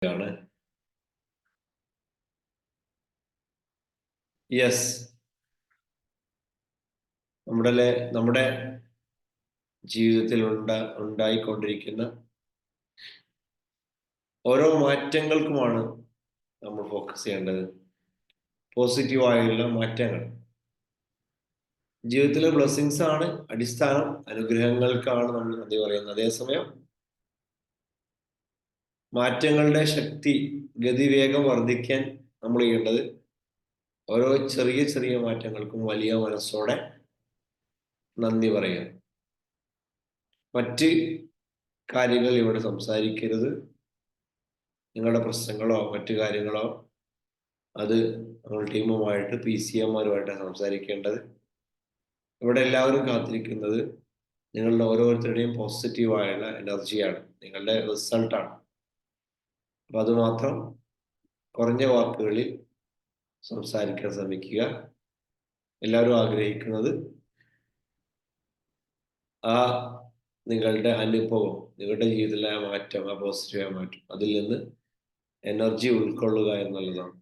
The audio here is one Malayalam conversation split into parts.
ആണ്. യെസ്, നമ്മുടെ ജീവിതത്തിൽ ഉണ്ടായിക്കൊണ്ടിരിക്കുന്ന ഓരോ മാറ്റങ്ങൾക്കുമാണ് നമ്മൾ ഫോക്കസ് ചെയ്യേണ്ടത്. പോസിറ്റീവായുള്ള മാറ്റങ്ങൾ. ജീവിതത്തിലെ ബ്ലെസ്സിങ്സ് ആണ് അടിസ്ഥാനം, അനുഗ്രഹങ്ങൾക്കാണ് നമ്മൾ നന്ദി പറയുന്നത്. അതേസമയം മാറ്റങ്ങളുടെ ശക്തി, ഗതിവേഗം വർദ്ധിക്കാൻ നമ്മൾ ചെയ്യേണ്ടത് ഓരോ ചെറിയ ചെറിയ മാറ്റങ്ങൾക്കും വലിയ മനസ്സോടെ നന്ദി പറയുക. മറ്റ് കാര്യങ്ങൾ ഇവിടെ സംസാരിക്കരുത്. നിങ്ങളുടെ പ്രശ്നങ്ങളോ മറ്റു കാര്യങ്ങളോ അത് നമ്മൾ ടീമുമായിട്ട് PCMമാരുമായിട്ടാണ് സംസാരിക്കേണ്ടത്. ഇവിടെ എല്ലാവരും കാത്തിരിക്കുന്നത് നിങ്ങളുടെ ഓരോരുത്തരുടെയും പോസിറ്റീവായുള്ള എനർജിയാണ്, നിങ്ങളുടെ റിസൾട്ടാണ്. അപ്പൊ അത് മാത്രം കുറഞ്ഞ വാക്കുകളിൽ സംസാരിക്കാൻ ശ്രമിക്കുക. എല്ലാവരും ആഗ്രഹിക്കുന്നത് ആ നിങ്ങളുടെ അനുഭവം, നിങ്ങളുടെ ജീവിതത്തിലെ ആ മാറ്റം, ആ പോസിറ്റീവായ മാറ്റം, അതിൽ നിന്ന് എനർജി ഉൾക്കൊള്ളുക എന്നുള്ളതാണ്.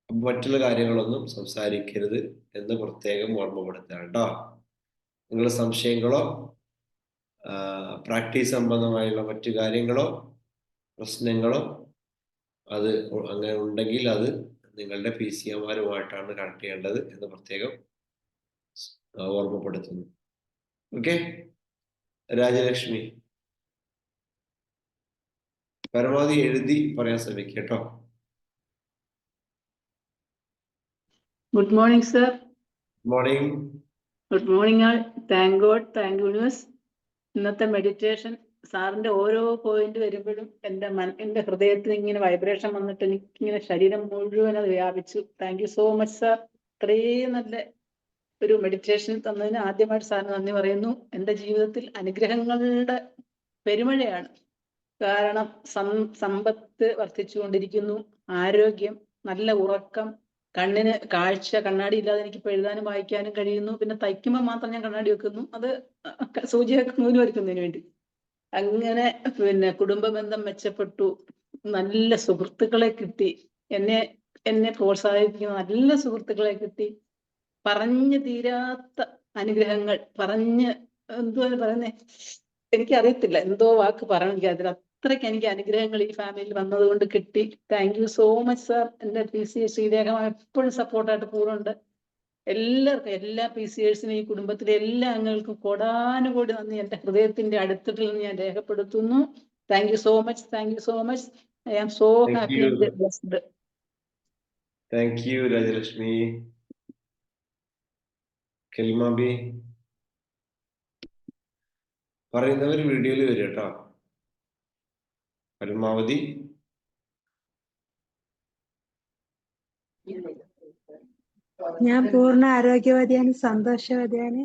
മറ്റുള്ള കാര്യങ്ങളൊന്നും സംസാരിക്കരുത് എന്ന് പ്രത്യേകം ഓർമ്മപ്പെടുത്തുക കേട്ടോ. നിങ്ങളുടെ സംശയങ്ങളോ പ്രാക്ടീസ് സംബന്ധമായുള്ള മറ്റു കാര്യങ്ങളോ പ്രശ്നങ്ങളോ അത് അങ്ങനെ ഉണ്ടെങ്കിൽ അത് നിങ്ങളുടെ PCMമാരുമായിട്ടാണ് കണക്ട് ചെയ്യേണ്ടത് എന്ന് പ്രത്യേകം ഓർമ്മപ്പെടുത്തുന്നു. ഓക്കെ, രാജലക്ഷ്മി പരമാവധി എഴുതി പറയാൻ ശ്രമിക്കുക കേട്ടോ. Good morning sir. Morning. Good morning ആൾ. Thank God, thank universe. ഇന്നത്തെ മെഡിറ്റേഷൻ സാറിന്റെ ഓരോ പോയിന്റ് വരുമ്പോഴും എൻ്റെ ഹൃദയത്തിൽ ഇങ്ങനെ വൈബ്രേഷൻ വന്നിട്ട് എനിക്കിങ്ങനെ ശരീരം മുഴുവൻ അത് വ്യാപിച്ചു. Thank you so much sir. ഇത്രയും നല്ല ഒരു മെഡിറ്റേഷൻ തന്നതിന് ആദ്യമായിട്ട് സാറിന് നന്ദി പറയുന്നു. എൻ്റെ ജീവിതത്തിൽ അനുഗ്രഹങ്ങളുടെ പെരുമഴയാണ്. കാരണം സമ്പത്ത് വർദ്ധിച്ചുകൊണ്ടിരിക്കുന്നു, ആരോഗ്യം, നല്ല ഉറക്കം, കണ്ണിന് കാഴ്ച, കണ്ണാടി ഇല്ലാതെ എനിക്കിപ്പോൾ എഴുതാനും വായിക്കാനും കഴിയുന്നു. പിന്നെ തയ്ക്കുമ്പോൾ മാത്രം ഞാൻ കണ്ണാടി വെക്കുന്നു, അത് സൂചിയൊക്കെ നൂല് വരയ്ക്കുന്നതിന് വേണ്ടി. അങ്ങനെ പിന്നെ കുടുംബ ബന്ധം മെച്ചപ്പെട്ടു, നല്ല സുഹൃത്തുക്കളെ കിട്ടി, എന്നെ പ്രോത്സാഹിപ്പിക്കുന്ന നല്ല സുഹൃത്തുക്കളെ കിട്ടി. പറഞ്ഞു തീരാത്ത അനുഗ്രഹങ്ങൾ, എന്തുവാ പറയുന്നേ, എനിക്കറിയത്തില്ല, എന്തോ വാക്ക് പറയണമെങ്കിൽ അതിൽ അത്രയ്ക്ക് എനിക്ക് അനുഗ്രഹങ്ങൾ ഈ ഫാമിലിയിൽ വന്നതുകൊണ്ട് കിട്ടി. Thank you so much sir. എൻ്റെ PC ശ്രീരേഖ എപ്പോഴും സപ്പോർട്ടായിട്ട് കൂടെ. എല്ലാവർക്കും, എല്ലാ PCേഴ്സിനും, ഈ കുടുംബത്തിലെ എല്ലാ അംഗങ്ങൾക്കും കോടാനുകോടി നന്ദി എൻ്റെ ഹൃദയത്തിന്റെ അടുത്തിട്ടിൽ നിന്ന് ഞാൻ രേഖപ്പെടുത്തുന്നു. Thank you so much, thank you so much. I am so happy and blessed. Thank you Rajalakshmi. കെൽമാബി പറയുന്നവർ വീഡിയോയിൽ വരും കേട്ടോ, പരമാവധി. ഞാൻ പൂർണ്ണ ആരോഗ്യവതിയാണ്, സന്തോഷവതിയാണ്.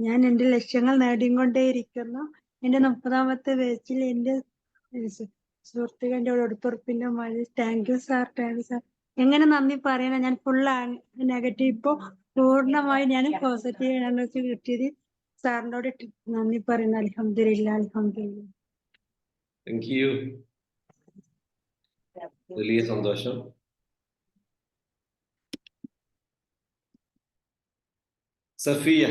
ഞാൻ എൻ്റെ ലക്ഷ്യങ്ങൾ നേടിക്കൊണ്ടേയിരിക്കുന്നു. എൻ്റെ 30ാമത്തെ വയസ്സിൽ എൻ്റെ സുഹൃത്തുക്കളുടെ ഒടുത്തുറപ്പിന്റെ മഴ. Thank you sir, thank you sir. എങ്ങനെ നന്ദി പറയണം? ഞാൻ ഫുൾ നെഗറ്റീവ്, ഇപ്പൊ പൂർണ്ണമായി ഞാൻ പോസിറ്റീവ് എനർജി കിട്ടിയത് സാറിനോട് നന്ദി പറയുന്നു. അൽഹംദുലില്ലാ, അൽഹംദുലില്ലാ. താങ്ക് യു, വലിയ സന്തോഷം. Safiya.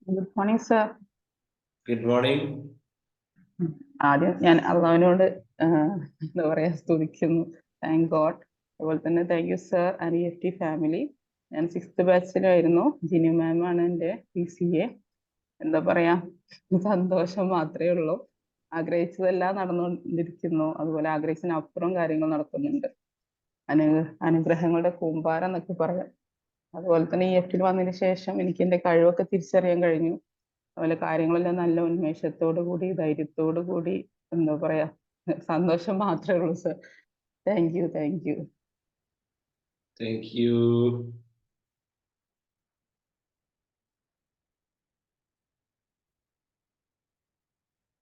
Good morning sir. Good morning. ആദ്യം ഞാൻ അള്ളാഹുവിനോട് എന്താ പറയാ സ്തുതിക്കുന്നു. Thank God. അതുപോലെ തന്നെ thank you sir and EFT family. ഞാൻ 6th ബാച്ചിലായിരുന്നു. ജിനു മാമാണ് എൻ്റെ PCA. എന്താ പറയാ, സന്തോഷം മാത്രമേ ഉള്ളൂ. ആഗ്രഹിച്ചതെല്ലാം നടന്നുകൊണ്ടിരിക്കുന്നു. അതുപോലെ ആഗ്രഹിച്ചതിനപ്പുറം കാര്യങ്ങൾ നടക്കുന്നുണ്ട്. അനുഗ്രഹങ്ങളുടെ കൂമ്പാരം എന്നൊക്കെ പറയാം. അതുപോലെ തന്നെ EFTയിൽ വന്നതിന് ശേഷം എനിക്ക് എൻ്റെ കഴിവൊക്കെ തിരിച്ചറിയാൻ കഴിഞ്ഞു. അതുപോലെ കാര്യങ്ങളെല്ലാം നല്ല ഉന്മേഷത്തോടു കൂടി, ധൈര്യത്തോടു കൂടി, എന്താ പറയാ, സന്തോഷം മാത്രമേ ഉള്ളൂ sir. Thank you, thank you. Thank U.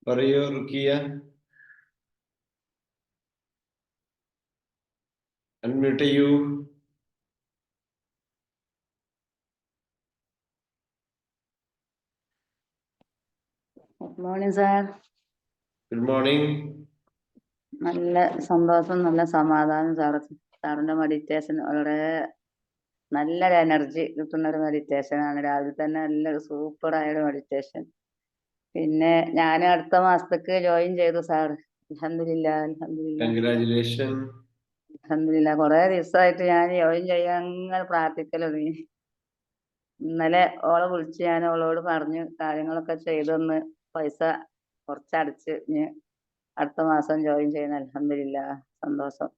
പറയൂ റുക്കിയ. അൺമ്യൂട്ട് ചെയ്യൂ. Good morning sir. Good morning. നല്ല സന്തോഷം, നല്ല സമാധാനം സാർ. സാറിന്റെ മെഡിറ്റേഷൻ വളരെ നല്ലൊരു എനർജി കിട്ടുന്ന ഒരു മെഡിറ്റേഷൻ ആണ്. രാവിലെ തന്നെ നല്ല സൂപ്പർ ആയ ഒരു മെഡിറ്റേഷൻ. പിന്നെ ഞാൻ അടുത്ത മാസത്തേക്ക് ജോയിൻ ചെയ്തു സാർ. അൽഹംദുലില്ലാ, അൽഹംദുലില്ലാ, കൺഗ്രാജുലേഷൻ. അൽഹംദുലില്ലാ. കുറെ ദിവസമായിട്ട് ഞാൻ ജോയിൻ ചെയ്യാൻ അങ്ങനെ പ്രാർത്ഥിക്കലുണ്ട്. ഇന്നലെ ഓളെ വിളിച്ച് ഞാൻ ഓളോട് പറഞ്ഞു കാര്യങ്ങളൊക്കെ ചെയ്തൊന്ന് പൈസ കുറച്ചടച്ച് ഇനി അടുത്ത മാസം ജോയിൻ ചെയ്യുന്ന. അൽഹംദുലില്ലാ, സന്തോഷം.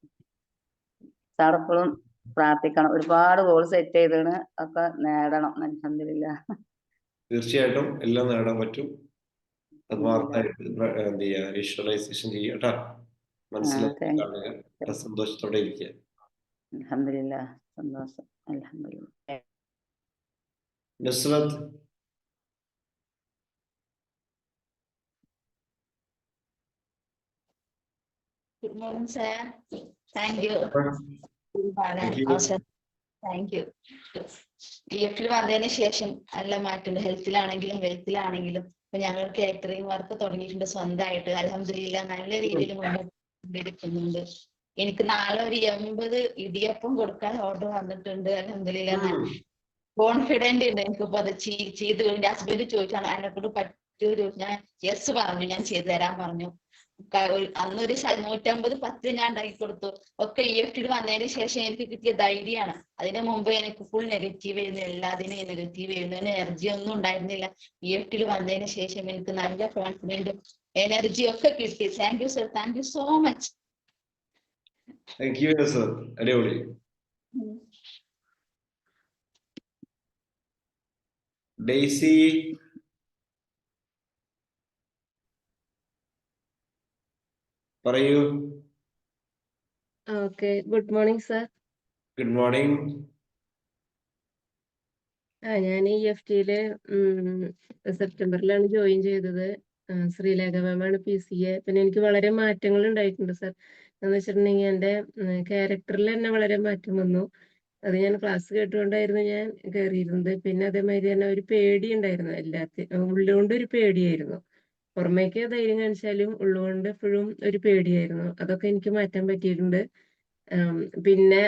സാർ എപ്പോഴും പ്രാർത്ഥിക്കണം. ഒരുപാട് ഗോൾ സെറ്റ് ചെയ്താണ്, ഒക്കെ നേടണം. അൽഹംദുലില്ലാ. തീർച്ചയായിട്ടും എല്ലാം നേടാൻ പറ്റും. ആത്മാർത്ഥമായിട്ട് എന്ത് ചെയ്യുക, വിഷ്വലൈസേഷൻ ചെയ്യുക കേട്ടോ. മനസ്സിലാക്കി താങ്ക് കാണുക, സന്തോഷത്തോടെ ഇരിക്കുക. അൽഹംദുലില്ലാ, സന്തോഷം. അൽഹംദുലില്ലാ. Nusrath. Good morning, sir. Thank you. Thank you. Thank you. EFൽ വന്നതിന് ശേഷം നല്ല മാറ്റമുണ്ട്. ഹെൽത്തിലാണെങ്കിലും വെൽത്തിലാണെങ്കിലും. ഇപ്പൊ ഞങ്ങൾ കാറ്ററിംഗ് വർക്ക് തുടങ്ങിയിട്ടുണ്ട് സ്വന്തമായിട്ട്. അൽഹംദുലില്ലാ നല്ല രീതിയിൽ മുന്നോട്ട്. എനിക്ക് നാളെ ഒരു 80 ഇടിയപ്പം കൊടുക്കാൻ ഓർഡർ വന്നിട്ടുണ്ട്. അൽഹംദുലില്ലാ. കോൺഫിഡന്റ് ഉണ്ട് എനിക്കിപ്പോ അത് ചെയ്ത്. എന്റെ ഹസ്ബൻഡ് ചോദിച്ചാണ് എന്നെക്കൊണ്ട് പറ്റൂ. ഞാൻ യെസ് പറഞ്ഞു, ഞാൻ ചെയ്തു തരാൻ പറഞ്ഞു. അന്നൊരു 150 ഞാൻ ഉണ്ടാക്കി കൊടുത്തു. ഒക്കെ EFൽ വന്നതിന് ശേഷം എനിക്ക് കിട്ടിയ ധൈര്യമാണ്. അതിന് മുമ്പ് എനിക്ക് ഫുൾ നെഗറ്റീവ് ആയിരുന്നു, എല്ലാത്തിനും നെഗറ്റീവ് ആയിരുന്നു, എനർജി ഒന്നും ഉണ്ടായിരുന്നില്ല. EFൽ വന്നതിന് ശേഷം എനിക്ക് നല്ല കോൺഫിഡൻറ്റും എനർജി ഒക്കെ കിട്ടി. Thank you sir, thank you so much. Thank you Nusrat, അടിപൊളി. ഡെയ്സി. പറയൂ. Okay, good morning sir. Good morning. ഞാൻ EFTയില് സെപ്റ്റംബറിലാണ് ജോയിൻ ചെയ്തത്. ശ്രീലേഖ മാമാണ് PCA. പിന്നെ എനിക്ക് വളരെ മാറ്റങ്ങൾ ഉണ്ടായിട്ടുണ്ട് സർ. എന്ന് വെച്ചിട്ടുണ്ടെങ്കിൽ എൻ്റെ ക്യാരക്ടറിൽ തന്നെ വളരെ മാറ്റം വന്നു. അത് ഞാൻ ക്ലാസ് കേട്ടുകൊണ്ടായിരുന്നു ഞാൻ കയറിയിരുന്നത്. പിന്നെ അതേമാതിരി തന്നെ ഒരു പേടി ഉണ്ടായിരുന്നു, ഉള്ളുകൊണ്ട് ഒരു പേടിയായിരുന്നു. പുറമേക്ക് ധൈര്യം കാണിച്ചാലും ഉള്ളുകൊണ്ട് എപ്പോഴും ഒരു പേടിയായിരുന്നു. അതൊക്കെ എനിക്ക് മാറ്റാൻ പറ്റിയിട്ടുണ്ട്. പിന്നെ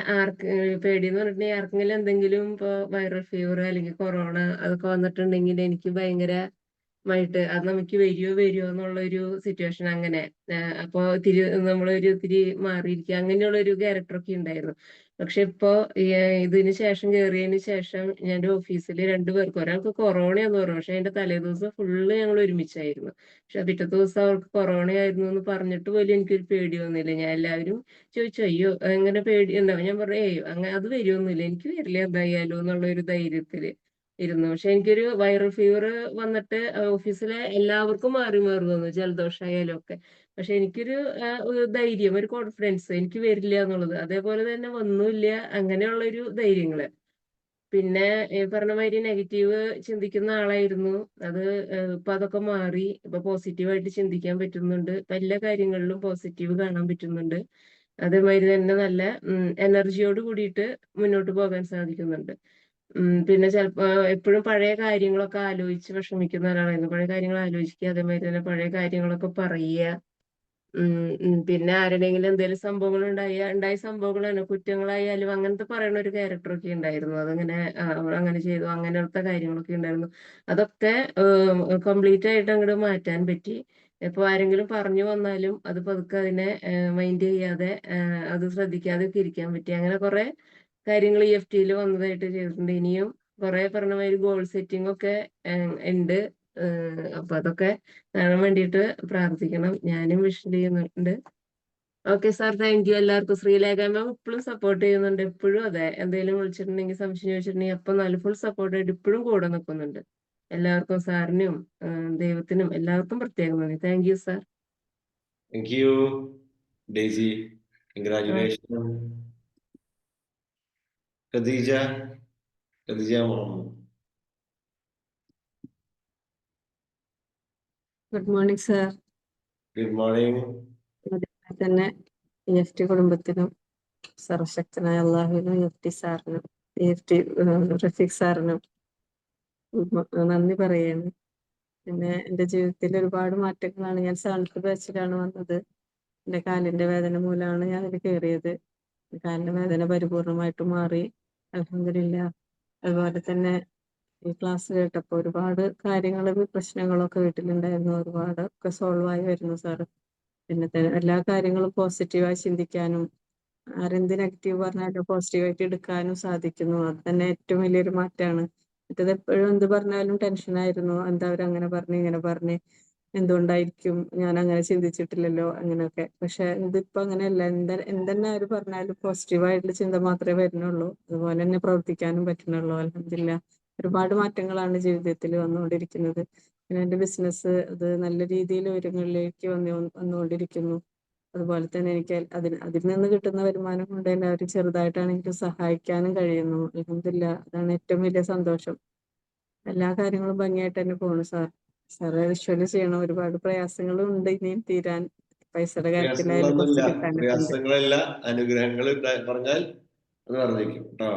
പേടിയെന്ന് പറഞ്ഞിട്ടുണ്ടെങ്കിൽ ആർക്കെങ്കിലും എന്തെങ്കിലും ഇപ്പോൾ വൈറൽ ഫീവർ അല്ലെങ്കിൽ കൊറോണ അതൊക്കെ വന്നിട്ടുണ്ടെങ്കിൽ എനിക്ക് ഭയങ്കരമായിട്ട് അത് നമുക്ക് വരുമോ എന്നുള്ളൊരു സിറ്റുവേഷൻ. അങ്ങനെ അപ്പോൾ ഇത്തിരി മാറിയിരിക്കുക, അങ്ങനെയുള്ള ഒരു ക്യാരക്ടറൊക്കെ ഉണ്ടായിരുന്നു. പക്ഷെ ഇപ്പോ ഇതിന് ശേഷം കയറിയതിന് ശേഷം എൻ്റെ ഓഫീസിൽ 2 പേർക്ക്, ഒരാൾക്ക് കൊറോണയെന്ന് പറഞ്ഞു. പക്ഷെ അതിന്റെ തലേദിവസം ഫുള്ള് ഞങ്ങൾ ഒരുമിച്ചായിരുന്നു. പക്ഷെ പിറ്റത്തെ ദിവസം അവർക്ക് കൊറോണ ആയിരുന്നു എന്ന് പറഞ്ഞിട്ട് പോലും എനിക്കൊരു പേടി വന്നില്ല. ഞാൻ എല്ലാവരും ചോദിച്ചു, അയ്യോ എങ്ങനെ പേടി ഉണ്ടാവും? ഞാൻ പറഞ്ഞു, അങ്ങനെ അത് വരുമൊന്നുമില്ല, എനിക്ക് വരില്ല എന്തായാലും എന്നുള്ള ഒരു ധൈര്യത്തില് ഇരുന്നു. പക്ഷെ എനിക്കൊരു വൈറൽ ഫീവർ വന്നിട്ട് ഓഫീസിലെ എല്ലാവർക്കും മാറി വന്നു, ജലദോഷമായാലും ഒക്കെ. പക്ഷെ എനിക്കൊരു ഒരു ധൈര്യം, ഒരു കോൺഫിഡൻസ് എനിക്ക് വരില്ല എന്നുള്ളത് അതേപോലെ തന്നെ വന്നില്ല. അങ്ങനെയുള്ളൊരു ധൈര്യങ്ങള്. പിന്നെ പറഞ്ഞ മാതിരി നെഗറ്റീവ് ചിന്തിക്കുന്ന ആളായിരുന്നു. അത് ഇപ്പൊ അതൊക്കെ മാറി. ഇപ്പൊ പോസിറ്റീവായിട്ട് ചിന്തിക്കാൻ പറ്റുന്നുണ്ട്. എല്ലാ കാര്യങ്ങളിലും പോസിറ്റീവ് കാണാൻ പറ്റുന്നുണ്ട്. അതേമാതിരി തന്നെ നല്ല എനർജിയോട് കൂടിയിട്ട് മുന്നോട്ട് പോകാൻ സാധിക്കുന്നുണ്ട്. പിന്നെ ചിലപ്പോ എപ്പോഴും പഴയ കാര്യങ്ങളൊക്കെ ആലോചിച്ച് വിഷമിക്കുന്ന ഒരാളായിരുന്നു. പഴയ കാര്യങ്ങൾ ആലോചിക്കുക, അതേമാതിരി തന്നെ പഴയ കാര്യങ്ങളൊക്കെ പറയുക. പിന്നെ ആരുടെങ്കിലും എന്തെങ്കിലും സംഭവങ്ങൾ ഉണ്ടായ സംഭവങ്ങളാണ്, കുറ്റങ്ങളായാലും അങ്ങനത്തെ പറയുന്ന ഒരു ക്യാരക്ടറൊക്കെ ഉണ്ടായിരുന്നു. അതങ്ങനെ അവൾ അങ്ങനെ ചെയ്തു, അങ്ങനത്തെ കാര്യങ്ങളൊക്കെ ഉണ്ടായിരുന്നു. അതൊക്കെ കംപ്ലീറ്റ് ആയിട്ട് അങ്ങോട്ട് മാറ്റാൻ പറ്റി. ഇപ്പൊ ആരെങ്കിലും പറഞ്ഞു വന്നാലും അത് പതുക്കെ അതിനെ മൈൻഡ് ചെയ്യാതെ അത് ശ്രദ്ധിക്കാതെ ഒക്കെ ഇരിക്കാൻ പറ്റി. അങ്ങനെ കുറെ കാര്യങ്ങൾ EFTയിൽ വന്നതായിട്ട് ചെയ്തിട്ടുണ്ട്. ഇനിയും കുറെ പറഞ്ഞ മാതിരി ഗോൾ സെറ്റിംഗ് ഒക്കെ ഉണ്ട്. അപ്പൊ അതൊക്കെ നേടാൻ വേണ്ടിയിട്ട് പ്രാർത്ഥിക്കണം. ഞാനും വിഷ് ചെയ്യുന്നുണ്ട്. Okay sir, thank U. എല്ലാവർക്കും ശ്രീലേഖ മാം ഇപ്പോഴും സപ്പോർട്ട് ചെയ്യുന്നുണ്ട്. എപ്പോഴും അതെ, എന്തെങ്കിലും വിളിച്ചിട്ടുണ്ടെങ്കിൽ സംശയം ചോദിച്ചിട്ടുണ്ടെങ്കിൽ അപ്പം നല്ല ഫുൾ സപ്പോർട്ടായിട്ട് ഇപ്പോഴും കൂടെ നിൽക്കുന്നുണ്ട്. എല്ലാവർക്കും, സാറിനും ദൈവത്തിനും എല്ലാവർക്കും പ്രത്യേകം നന്ദി. Thank you sir. Thank you Daisy. Congratulation. Khadija Muhammad. Good morning sir. Good morning. അതേപോലെ തന്നെ EFT കുടുംബത്തിനും സർവശക്തനായ അള്ളാഹുവിനും EFT സാറിനും EFT റഫീഖ് സാറിനും നന്ദി പറയാണ്. പിന്നെ എൻ്റെ ജീവിതത്തിൽ ഒരുപാട് മാറ്റങ്ങളാണ്. ഞാൻ 7th ബാച്ചിലാണ് വന്നത്. എൻ്റെ കാലിൻ്റെ വേദന മൂലമാണ് ഞാൻ അതിൽ കയറിയത്. കാലിൻ്റെ വേദന പരിപൂർണമായിട്ട് മാറി, അൽഹംദുലില്ലാ. അതുപോലെ തന്നെ ഈ ക്ലാസ് കേട്ടപ്പോൾ ഒരുപാട് കാര്യങ്ങളും പ്രശ്നങ്ങളൊക്കെ വീട്ടിലുണ്ടായിരുന്നു, ഒരുപാട് ഒക്കെ സോൾവ് ആയി വരുന്നു സാറ്. പിന്നെ എല്ലാ കാര്യങ്ങളും പോസിറ്റീവായി ചിന്തിക്കാനും ആരെന്ത് നെഗറ്റീവ് പറഞ്ഞാലും പോസിറ്റീവായിട്ട് എടുക്കാനും സാധിക്കുന്നു. അത് തന്നെ ഏറ്റവും വലിയൊരു മാറ്റമാണ്. മറ്റേത് എപ്പോഴും എന്ത് പറഞ്ഞാലും ടെൻഷനായിരുന്നു. എന്താ അവരങ്ങനെ പറഞ്ഞ് ഇങ്ങനെ പറഞ്ഞ്, എന്തുകൊണ്ടായിരിക്കും, ഞാൻ അങ്ങനെ ചിന്തിച്ചിട്ടില്ലല്ലോ, അങ്ങനെയൊക്കെ. പക്ഷെ ഇതിപ്പോ അങ്ങനെയല്ല. എന്തെന്നെ അവർ പറഞ്ഞാലും പോസിറ്റീവായിട്ടുള്ള ചിന്ത മാത്രമേ വരുന്നുള്ളൂ. അതുപോലെ തന്നെ പ്രവർത്തിക്കാനും പറ്റുന്നുള്ളൂ. അൽഹംദുലില്ലാ. ഒരുപാട് മാറ്റങ്ങളാണ് ജീവിതത്തിൽ വന്നുകൊണ്ടിരിക്കുന്നത്. പിന്നെ എൻ്റെ ബിസിനസ് അത് നല്ല രീതിയിൽ ഉയരങ്ങളിലേക്ക് വന്നുകൊണ്ടിരിക്കുന്നു. അതുപോലെ തന്നെ എനിക്ക് അതിൽ നിന്ന് കിട്ടുന്ന വരുമാനം കൊണ്ട് എല്ലാവരും ചെറുതായിട്ടാണെങ്കിലും സഹായിക്കാനും കഴിയുന്നു. അൽഹംദുലില്ലാ. അതാണ് ഏറ്റവും വലിയ സന്തോഷം. എല്ലാ കാര്യങ്ങളും ഭംഗിയായിട്ട് തന്നെ പോണു സാർ. സാറ് വിഷ്വല് ചെയ്യണം. ഒരുപാട് പ്രയാസങ്ങളും ഉണ്ട് ഇനിയും തീരാൻ. പൈസയുടെ കാര്യത്തിലായാലും പ്രയാസങ്ങളൊന്നുമില്ല. കുറച്ച് കിട്ടാനൊക്കെ ഉണ്ട്. പ്രയാസങ്ങളല്ല, അനുഗ്രഹങ്ങൾ പറഞ്ഞാൽ അത് വർദ്ധിക്കും കേട്ടോ.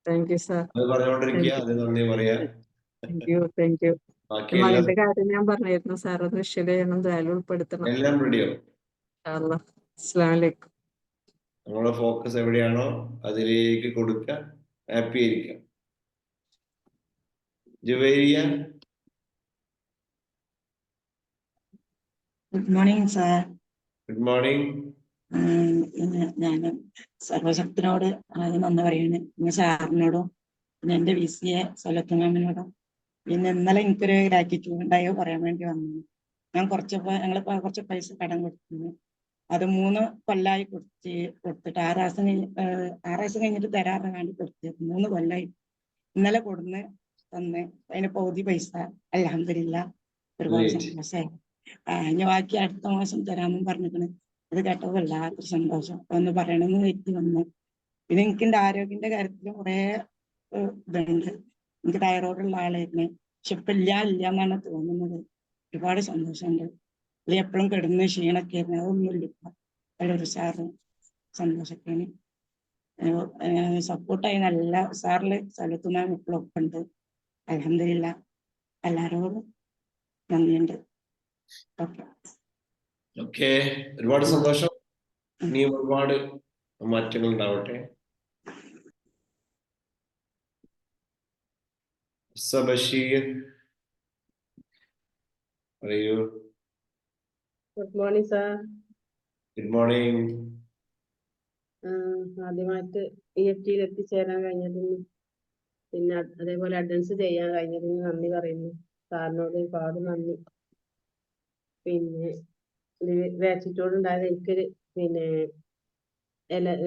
Thank you sir. അത് പറഞ്ഞുകൊണ്ടിരിക്കുക, താങ്ക് യു. അത് നന്ദി പറയാ. Thank you. Thank U. ബാക്കി എല്ലാം മകന്റെ കാര്യം ഞാൻ പറഞ്ഞിരുന്നു, സാർ ഒന്ന് വിഷ്വല് ചെയ്യണം, എന്തായാലും ഉൾപ്പെടുത്തണം. എല്ലാം റെഡിയാവും. ഇൻഷാ അല്ലാ. അസ്സലാമു അലൈക്കും. നമ്മളെ ഫോക്കസ് എവിടെയാണോ അതിലേക്ക് കൊടുക്കുക, ഹാപ്പി ആയിരിക്കുക. Juveria, good morning sir. Good morning. ഞാൻ സർവശക്തനോട് ആദ്യം നന്ദി പറയുന്നു, പിന്നെ സാറിനോടും, പിന്നെ എൻ്റെ VCA സൊലത്ത് മാമിനോടും. പിന്നെ ഇന്നലെ എനിക്കൊരു ഗ്രാറ്റിറ്റ്യൂഡ് ഉണ്ടായോ പറയാൻ വേണ്ടി വന്നു. ഞാൻ ഞങ്ങൾ കുറച്ച് പൈസ കടം കൊടുത്തിരുന്നു. അത് 3 കൊല്ലമായി കൊടുത്തിട്ട് 6 മാസം കഴിഞ്ഞിട്ട് തരാറ് വേണ്ടി കൊടുത്ത് 3 കൊല്ലമായി. ഇന്നലെ കൊടുന്ന് തന്ന് അതിന് പകുതി പൈസ അൽഹംദുലില്ലാ ഒരുപാട് സന്തോഷമായി. ഇനി ബാക്കി അടുത്ത മാസം തരാമെന്ന് പറഞ്ഞിരിക്കണ്. അത് കേട്ടപ്പോൾ വല്ലാത്തൊരു സന്തോഷം. ഒന്ന് പറയണമെന്ന് വെറ്റി വന്നു. പിന്നെ എനിക്ക് എൻ്റെ ആരോഗ്യന്റെ കാര്യത്തിൽ കുറെ ഇതുണ്ട്. എനിക്ക് തൈറോയിഡുള്ള ആളായിരുന്നു. പക്ഷെ ഇപ്പൊ ഇല്ല എന്നാണ് തോന്നുന്നത്. ഒരുപാട് സന്തോഷമുണ്ട്. ഇത് എപ്പോഴും കിടന്ന് ക്ഷീണൊക്കെ ആയിരുന്നു. അതൊന്നുമില്ല ഇപ്പൊ. നല്ലൊരു സാറ് സന്തോഷൊക്കെയാണ്. സപ്പോർട്ടായി നല്ല സാറില് സ്ഥലത്തുനിന്ന് ഇപ്പോഴും ഒപ്പം ഉണ്ട്. അൽഹംദുലില്ലാ. എല്ലാവരോടും നന്ദിയുണ്ട്. ഓക്കെ, ഒരുപാട് സന്തോഷം. ഇനിയും ഒരുപാട് മാറ്റങ്ങൾ ഉണ്ടാവട്ടെ. ബഷീർ പറയൂ. Good morning sir. Good morning. ആദ്യമായിട്ട് EFTയിൽ എത്തിച്ചേരാൻ കഴിഞ്ഞതിന്, പിന്നെ അതേപോലെ അഡ്വാൻസ് ചെയ്യാൻ കഴിഞ്ഞതിന് നന്ദി പറയുന്നു. സാറിനോട് ഒരുപാട് നന്ദി. പിന്നെ ഗ്രാറ്റിറ്റ്യൂഡ് ഉണ്ടായത് എനിക്കൊരു പിന്നെ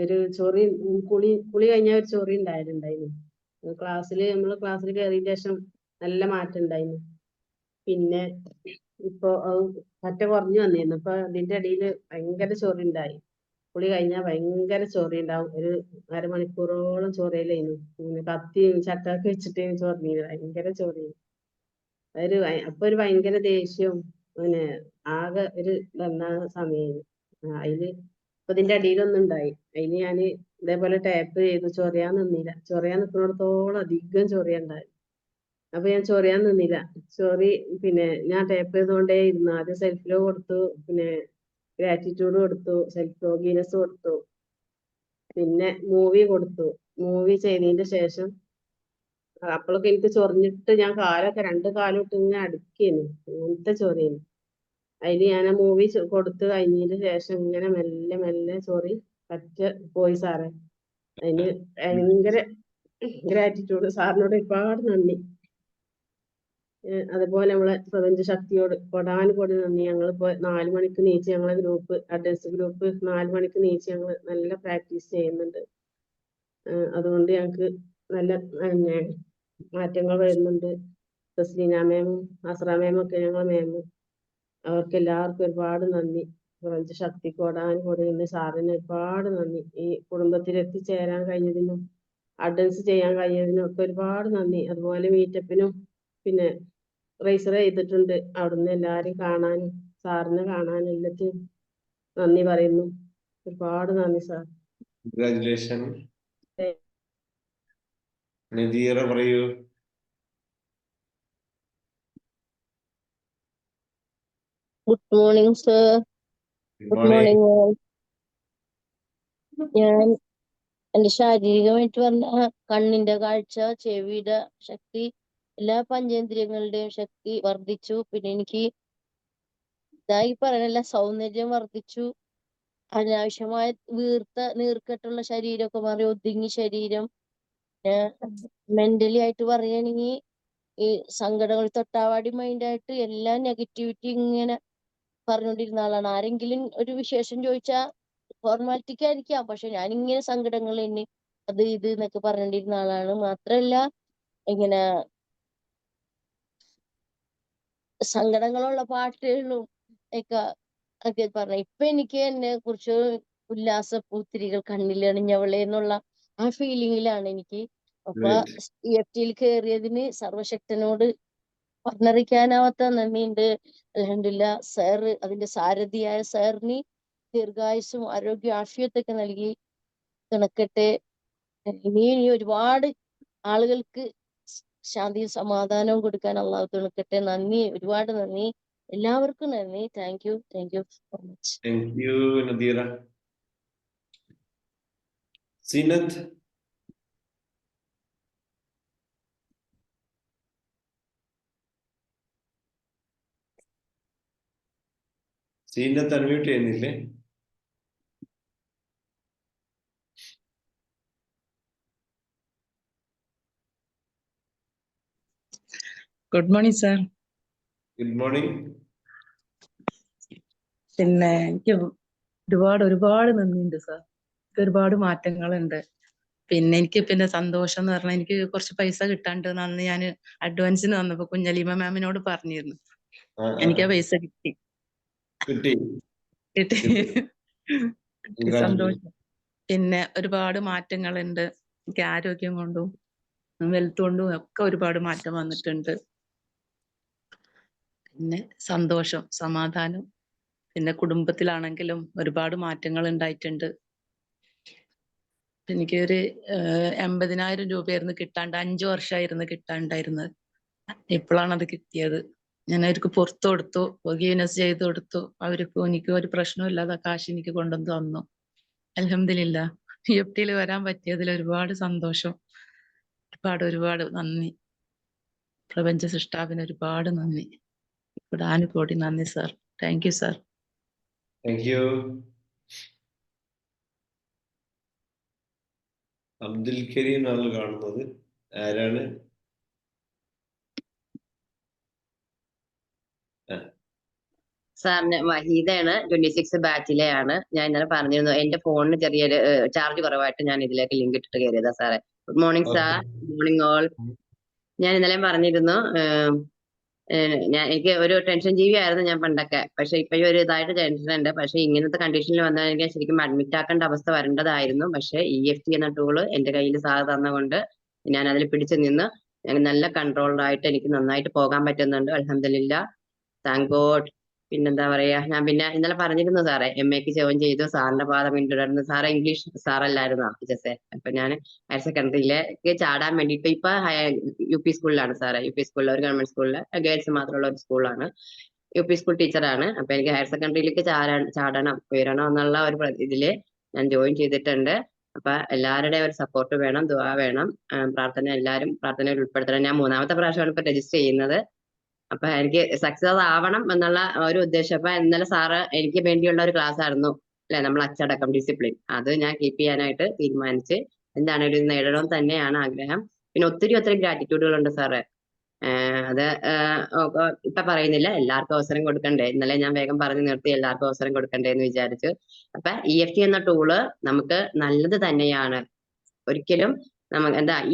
ഒരു ചൊറി, കുളി കഴിഞ്ഞ ഒരു ചൊറി ഉണ്ടായിരുന്നു. നമ്മള് ക്ലാസ്സിൽ കയറിയ ശേഷം നല്ല മാറ്റം ഉണ്ടായിരുന്നു. പിന്നെ ഇപ്പൊ പറ്റ കുറഞ്ഞു വന്നിരുന്നു. ഇപ്പൊ അതിന്റെ ഇടയിൽ ഭയങ്കര ചൊറി ഉണ്ടായി. കുളി കഴിഞ്ഞാൽ ഭയങ്കര ചൊറി ഉണ്ടാവും. ഒരു അരമണിക്കൂറോളം ചൊറിയിലായിരുന്നു. കത്തിയും ചട്ടൊക്കെ വെച്ചിട്ട് ചൊറിഞ്ഞത്, ഭയങ്കര ചൊറി. അപ്പൊ ഒരു ഭയങ്കര ദേഷ്യവും പിന്നെ ആകെ ഒരു വന്ന സമയമായിരുന്നു. അതില് ഇപ്പൊ ഇതിന്റെ അടിയിലൊന്നും ഉണ്ടായി. അതിന് ഞാൻ ഇതേപോലെ ടാപ്പ് ചെയ്തു. ചൊറിയാൻ നിന്നില്ല. ചൊറിയാൻ നിൽക്കുന്നിടത്തോളം അധികം ചൊറിയുണ്ടായി. അപ്പൊ ഞാൻ ചൊറിയാൻ നിന്നില്ല. പിന്നെ ഞാൻ ടാപ്പ് ചെയ്തുകൊണ്ടേ ഇരുന്നു. ആദ്യം സെൽഫ് ലവ് കൊടുത്തു, പിന്നെ ഗ്രാറ്റിറ്റ്യൂഡ് കൊടുത്തു, സെൽഫ് ഗീനസ് കൊടുത്തു, പിന്നെ മൂവി കൊടുത്തു. മൂവി ചെയ്തതിന്റെ ശേഷം അപ്പോഴൊക്കെ എനിക്ക് ചൊറിഞ്ഞിട്ട് ഞാൻ കാലൊക്കെ 2 കാലും ഇട്ട് ഇങ്ങനെ അടുക്കിയിരുന്നു. അങ്ങനത്തെ ചൊറിയുന്നു. അതിന് ഞാൻ ആ മൂവി കൊടുത്തു കഴിഞ്ഞതിന് ശേഷം ഇങ്ങനെ മെല്ലെ മെല്ലെ ചൊറി പറ്റ പോയി സാറേ. അതിന് ഭയങ്കര ഗ്രാറ്റിറ്റ്യൂഡ്. സാറിനോട് ഒരുപാട് നന്ദി. അതുപോലെ നമ്മളെ പ്രപഞ്ച ശക്തിയോട് കൊടാനുകൂടി നന്ദി. ഞങ്ങളിപ്പോ 4 മണിക്ക് നീച്ച് ഞങ്ങളെ ഗ്രൂപ്പ്, അഡ്വൻസ് ഗ്രൂപ്പ് 4 മണിക്ക് നീച്ച് ഞങ്ങൾ നല്ല പ്രാക്ടീസ് ചെയ്യുന്നുണ്ട്. അതുകൊണ്ട് ഞങ്ങൾക്ക് നല്ല മാറ്റങ്ങൾ വരുന്നുണ്ട്. തസ്ലീന മേമും അസ്ര മേമും ഒക്കെ ഞങ്ങളെ മേമും, അവർക്ക് എല്ലാവർക്കും ഒരുപാട് നന്ദി. പ്രപഞ്ച ശക്തി കൊടാനുകൂടി നിന്ന് സാറിന് ഒരുപാട് നന്ദി. ഈ കുടുംബത്തിൽ എത്തിച്ചേരാൻ കഴിഞ്ഞതിനും അഡ്വൻസ് ചെയ്യാൻ കഴിഞ്ഞതിനും ഒക്കെ ഒരുപാട് നന്ദി. അതുപോലെ മീറ്റപ്പിനും പിന്നെ റൈസർ ചെയ്തിട്ടുണ്ട്. അവിടുന്ന് എല്ലാവരും കാണാനും സാറിനെ കാണാനും എല്ലാത്തിനും നന്ദി പറയുന്നു. ഒരുപാട് നന്ദി സാർ. കൺഗ്രാജുലേഷൻ. നദീറ പറയൂ. Good morning sir. Good good morning. Morning. ഞാൻ എന്റെ ശാരീരികമായിട്ട് പറഞ്ഞ കണ്ണിന്റെ കാഴ്ച, ചെവിയുടെ ശക്തി, എല്ലാ പഞ്ചേന്ദ്രിയങ്ങളുടെയും ശക്തി വർദ്ധിച്ചു. പിന്നെ എനിക്ക് ഇതായി പറയണല്ല, സൗന്ദര്യം വർദ്ധിച്ചു. അനാവശ്യമായ നീർക്കെട്ടുള്ള ശരീരമൊക്കെ മാറി ഒതുങ്ങി ശരീരം. മെന്റലി ആയിട്ട് പറയുകയാണെങ്കിൽ ഈ സങ്കടങ്ങൾ, തൊട്ടാവാടി മൈൻഡായിട്ട് എല്ലാ നെഗറ്റിവിറ്റി ഇങ്ങനെ പറഞ്ഞുകൊണ്ടിരുന്ന ആളാണ്. ആരെങ്കിലും ഒരു വിശേഷം ചോദിച്ചാൽ ഫോർമാലിറ്റിക്കായിരിക്കാം, പക്ഷെ ഞാനിങ്ങനെ സങ്കടങ്ങൾ തന്നെ അത് ഇത് എന്നൊക്കെ പറഞ്ഞുകൊണ്ടിരുന്ന ആളാണ്. മാത്രല്ല ഇങ്ങനെ സങ്കടങ്ങളുള്ള പാട്ടുകളും ഒക്കെ പറഞ്ഞ ഇപ്പൊ എനിക്ക് എന്നെ കുറിച്ച് ഉല്ലാസ പൂത്തിരികൾ കണ്ണിലണിഞ്ഞവളെ എന്നുള്ള ആ ഫീലിംഗിലാണ് എനിക്ക്. അപ്പൊ EFT യിൽ കയറിയതിന് സർവശക്തനോട് പറഞ്ഞറിയിക്കാനാവാത്ത നന്ദിയുണ്ട്. അൽഹംദുലില്ലാ. സാറ്, അതിന്റെ സാരഥിയായ സാറിന് ദീർഘായുസ്സും ആരോഗ്യ ആഫിയത്തൊക്കെ നൽകി തുണക്കട്ടെ. ഇനി ഒരുപാട് ആളുകൾക്ക് ശാന്തിയും സമാധാനവും കൊടുക്കാൻ അള്ളാഹു തുണക്കട്ടെ. നന്ദി, ഒരുപാട് നന്ദി. എല്ലാവർക്കും നന്ദി. Thank you so much. Thank you Nadeera. Zeenath. Zeenath unmute ചെയ്യുന്നില്ലേ? Good morning sir. Good morning. പിന്നെ എനിക്ക് ഒരുപാട് നന്ദിയുണ്ട് സാർ. എനിക്ക് ഒരുപാട് മാറ്റങ്ങളുണ്ട്. പിന്നെ എനിക്ക് സന്തോഷം എന്ന് പറഞ്ഞാൽ എനിക്ക് കുറച്ച് പൈസ കിട്ടാണ്ട് അന്ന് ഞാൻ അഡ്വാൻസിന് വന്നപ്പോ കുഞ്ഞലീമ മാമിനോട് പറഞ്ഞിരുന്നു. എനിക്ക് ആ പൈസ കിട്ടി. സന്തോഷം. പിന്നെ ഒരുപാട് മാറ്റങ്ങളുണ്ട്. എനിക്ക് ആരോഗ്യം കൊണ്ടും വെൽത്ത് കൊണ്ടും ഒക്കെ ഒരുപാട് മാറ്റം വന്നിട്ടുണ്ട്. പിന്നെ സന്തോഷം, സമാധാനം, പിന്നെ കുടുംബത്തിലാണെങ്കിലും ഒരുപാട് മാറ്റങ്ങൾ ഉണ്ടായിട്ടുണ്ട്. എനിക്കൊരു 80,000 രൂപയായിരുന്നു കിട്ടാണ്ട്, 5 വർഷമായിരുന്നു കിട്ടാണ്ടായിരുന്നത്. ഇപ്പോഴാണ് അത് കിട്ടിയത്. ഞാൻ അവർക്ക് പുറത്തു കൊടുത്തു, ഫോർഗീവ്നെസ് ചെയ്ത് കൊടുത്തു. അവർക്ക് എനിക്ക് ഒരു പ്രശ്നമില്ലാതെ കാശ് എനിക്ക് കൊണ്ടുവന്ന് തന്നു. അൽഹംദുലില്ലാ. EFT യിൽ വരാൻ പറ്റിയതിൽ ഒരുപാട് സന്തോഷം. ഒരുപാട് നന്ദി. പ്രപഞ്ച സൃഷ്ടാവിന് ഒരുപാട് നന്ദി. കോടാനുകോടി നന്ദി സാർ. Thank you sir. Thank you. Abdul Karim ആണ് കാണുന്നത്. ആരാണ്? സാറിന് വഹീദയാണ്, 26 ബാച്ചിലെ ആണ്. ഞാൻ ഇന്നലെ പറഞ്ഞിരുന്നു എന്റെ ഫോണിന് ചെറിയൊരു ചാർജ് കുറവായിട്ട് ഞാൻ ഇതിലേക്ക് ലിങ്ക് ഇട്ടിട്ട് കയറിയതാ സാറേ. Good morning sir. Good morning all. ഞാൻ ഇന്നലെ പറഞ്ഞിരുന്നു എനിക്ക് ഒരു ടെൻഷൻ ജീവിയായിരുന്നു ഞാൻ പണ്ടൊക്കെ. പക്ഷെ ഇപ്പോഴും ഒരു ഇതായിട്ട് ടെൻഷൻ ഉണ്ട്. പക്ഷെ ഇങ്ങനത്തെ കണ്ടീഷനിൽ വന്നാൽ എനിക്ക് ശരിക്കും അഡ്മിറ്റ് ആക്കേണ്ട അവസ്ഥ വരേണ്ടതായിരുന്നു. പക്ഷെ EFT എന്ന ടൂള് എന്റെ കയ്യിൽ സാർ തന്നുകൊണ്ട് ഞാൻ അതിൽ പിടിച്ചു നിന്ന് നല്ല കൺട്രോൾഡ് ആയിട്ട് എനിക്ക് നന്നായിട്ട് പോകാൻ പറ്റുന്നുണ്ട്. അൽഹംദുലില്ലാ. Thank God. പിന്നെന്താ പറയാ, ഞാൻ പിന്നെ ഇന്നലെ പറഞ്ഞിരുന്നു സാറേ MAക്ക് ജോയിൻ ചെയ്തു, സാറിന്റെ പാത പിന്തുടർന്നു. സാറ് ഇംഗ്ലീഷ് സാറല്ലായിരുന്നോ ടീച്ചേഴ്സെ? അപ്പൊ ഞാൻ ഹയർ സെക്കൻഡറിയിലേക്ക് ചാടാൻ വേണ്ടിയിട്ട് ഇപ്പൊ UP സ്കൂളിലാണ് സാറേ. UP സ്കൂളിൽ ഒരു ഗവൺമെന്റ് സ്കൂളില് ഗേൾസ് മാത്രമുള്ള ഒരു സ്കൂളാണ്. UP സ്കൂൾ ടീച്ചറാണ്. അപ്പൊ എനിക്ക് ഹയർ സെക്കൻഡറിയിലേക്ക് ചാടണം, ഉയരണം എന്നുള്ള ഒരു ഇതില് ഞാൻ ജോയിൻ ചെയ്തിട്ടുണ്ട്. അപ്പൊ എല്ലാവരുടെയും ഒരു സപ്പോർട്ട് വേണം, ദുആ വേണം, പ്രാർത്ഥന എല്ലാവരും പ്രാർത്ഥനയിൽ ഉൾപ്പെടുത്തണം. ഞാൻ 3ാമത്തെ പ്രാവശ്യമാണ് ഇപ്പൊ രജിസ്റ്റർ ചെയ്യുന്നത്. അപ്പൊ എനിക്ക് സക്സസ് ആവണം എന്നുള്ള ഒരു ഉദ്ദേശം. അപ്പൊ ഇന്നലെ സാറ് എനിക്ക് വേണ്ടിയുള്ള ഒരു ക്ലാസ് ആയിരുന്നു അല്ലെ, നമ്മൾ അച്ചടക്കം, ഡിസിപ്ലിൻ. അത് ഞാൻ കീപ്പ് ചെയ്യാനായിട്ട് തീരുമാനിച്ച് എന്താണെങ്കിലും നേടണം തന്നെയാണ് ആഗ്രഹം. പിന്നെ ഒത്തിരി ഗ്രാറ്റിറ്റ്യൂഡുകളുണ്ട് സാറ്. അത് ഇപ്പൊ പറയുന്നില്ല, എല്ലാവർക്കും അവസരം കൊടുക്കണ്ടേ. ഇന്നലെ ഞാൻ വേഗം പറഞ്ഞു നിർത്തി, എല്ലാവർക്കും അവസരം കൊടുക്കണ്ടേ എന്ന് വിചാരിച്ചു. അപ്പൊ EFT എന്ന ടൂള് നമുക്ക് നല്ലത് തന്നെയാണ്. ഒരിക്കലും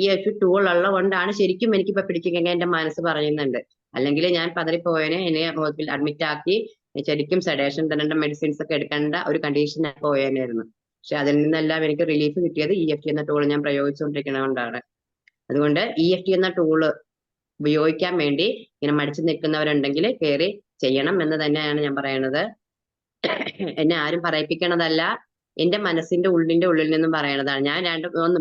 EFT ടൂൾ ഉള്ളത് കൊണ്ടാണ് ശരിക്കും എനിക്കിപ്പോ പിടിക്കുക എന്റെ മനസ്സ് പറയുന്നുണ്ട്. അല്ലെങ്കിൽ ഞാൻ പതറിപ്പോയനെ, എന്നെ ഹോസ്പിറ്റലിൽ അഡ്മിറ്റ് ആക്കി ശരിക്കും സെഡേഷൻ തന്നെ മെഡിസിൻസ് ഒക്കെ എടുക്കേണ്ട ഒരു കണ്ടീഷൻ പോയേനായിരുന്നു. പക്ഷെ അതിൽ നിന്നെല്ലാം എനിക്ക് റിലീഫ് കിട്ടിയത് EFT എന്ന ടൂൾ ഞാൻ പ്രയോഗിച്ചുകൊണ്ടിരിക്കുന്നതുകൊണ്ടാണ്. അതുകൊണ്ട് EFT എന്ന ടൂള് ഉപയോഗിക്കാൻ വേണ്ടി ഇങ്ങനെ മടിച്ചു നിൽക്കുന്നവരുണ്ടെങ്കിൽ കയറി ചെയ്യണം എന്ന് തന്നെയാണ് ഞാൻ പറയുന്നത്. എന്നെ ആരും പറയിപ്പിക്കണതല്ല, എന്റെ മനസ്സിന്റെ ഉള്ളിൽ നിന്നും പറയണതാണ്. ഞാൻ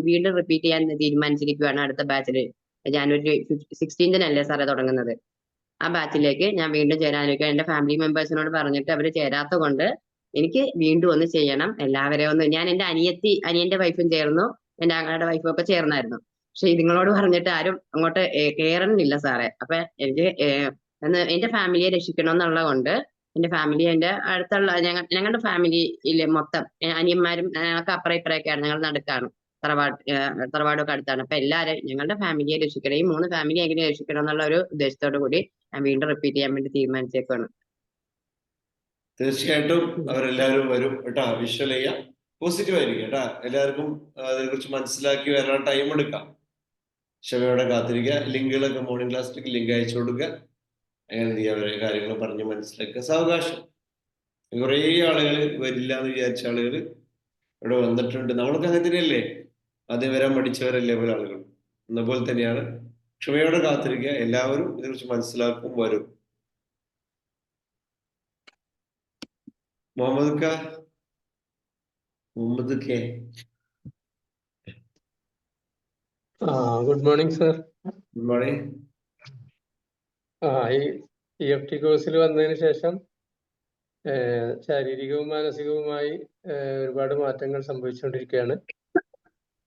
വീണ്ടും റിപ്പീറ്റ് ചെയ്യാൻ തീരുമാനിച്ചിരിക്കുകയാണ്. അടുത്ത ബാച്ചില് ജാനുവരി 16-നല്ലേ സാറേ തുടങ്ങുന്നത്. ആ ബാച്ചിലേക്ക് ഞാൻ വീണ്ടും ചേരാനൊക്കെ എന്റെ ഫാമിലി മെമ്പേഴ്സിനോട് പറഞ്ഞിട്ട് അവർ ചേരാത്ത കൊണ്ട് എനിക്ക് വീണ്ടും ഒന്ന് ചെയ്യണം. എല്ലാവരെയും ഒന്ന് ഞാൻ എന്റെ അനിയന്റെ വൈഫും ചേർന്നു, എന്റെ ആങ്ങളുടെ വൈഫും ഒക്കെ ചേർന്നായിരുന്നു. പക്ഷെ നിങ്ങളോട് പറഞ്ഞിട്ട് ആരും അങ്ങോട്ട് കയറുന്നില്ല സാറേ. അപ്പൊ എനിക്ക് എന്റെ ഫാമിലിയെ രക്ഷിക്കണം എന്നുള്ളത് കൊണ്ട് എന്റെ ഫാമിലി എന്റെ അടുത്തുള്ള ഞങ്ങളുടെ ഫാമിലിയിലെ മൊത്തം അനിയന്മാരും ഒക്കെ അപ്പുറം ഇപ്പുറമൊക്കെയാണ്. ഞങ്ങൾ നടുക്കാണ്, തറവാടൊക്കെ അടുത്താണ്. അപ്പൊ എല്ലാവരും ഞങ്ങളുടെ ഫാമിലിയെ രക്ഷിക്കണം, ഈ 3 ഫാമിലി എങ്ങനെ രക്ഷിക്കണം എന്നുള്ള ഒരു ഉദ്ദേശത്തോടു കൂടി ഞാൻ വീണ്ടും റിപ്പീറ്റ് ചെയ്യാൻ വേണ്ടി തീരുമാനിച്ചേക്കാണ്. തീർച്ചയായിട്ടും അവരെല്ലാവരും വരും കേട്ടാ. വിഷ്വൽ ചെയ്യാം, പോസിറ്റീവ് ആയിരിക്കും കേട്ടാ. എല്ലാവർക്കും അതിനെ കുറിച്ച് മനസ്സിലാക്കി വരാൻ ടൈം എടുക്കാം. ക്ഷമയോടെ കാത്തിരിക്കുക. ലിങ്കുകളൊക്കെ മോർണിംഗ് ക്ലാസ്സിലേക്ക് ലിങ്ക് അയച്ചു കൊടുക്കുക. അങ്ങനെ എന്ത് ചെയ്യാം, അവരെ കാര്യങ്ങൾ പറഞ്ഞ് മനസ്സിലാക്കുക. സാവകാശം കുറേ ആളുകൾ വരില്ല എന്ന് വിചാരിച്ച ആളുകൾ ഇവിടെ വന്നിട്ടുണ്ട്. നമ്മളൊക്കെ അങ്ങനെ തന്നെയല്ലേ, ആദ്യം വരാൻ പഠിച്ചവരല്ലേ പല ആളുകൾ. എന്ന പോലെ തന്നെയാണ്. ക്ഷമയോടെ കാത്തിരിക്കുക. എല്ലാവരും ഇതിനെക്കുറിച്ച് മനസ്സിലാക്കും, വരും. Muhammad K. Good morning sir. Good morning. ഈ EFT കോഴ്സിൽ വന്നതിന് ശേഷം ശാരീരികവും മാനസികവുമായി ഒരുപാട് മാറ്റങ്ങൾ സംഭവിച്ചുകൊണ്ടിരിക്കുകയാണ്.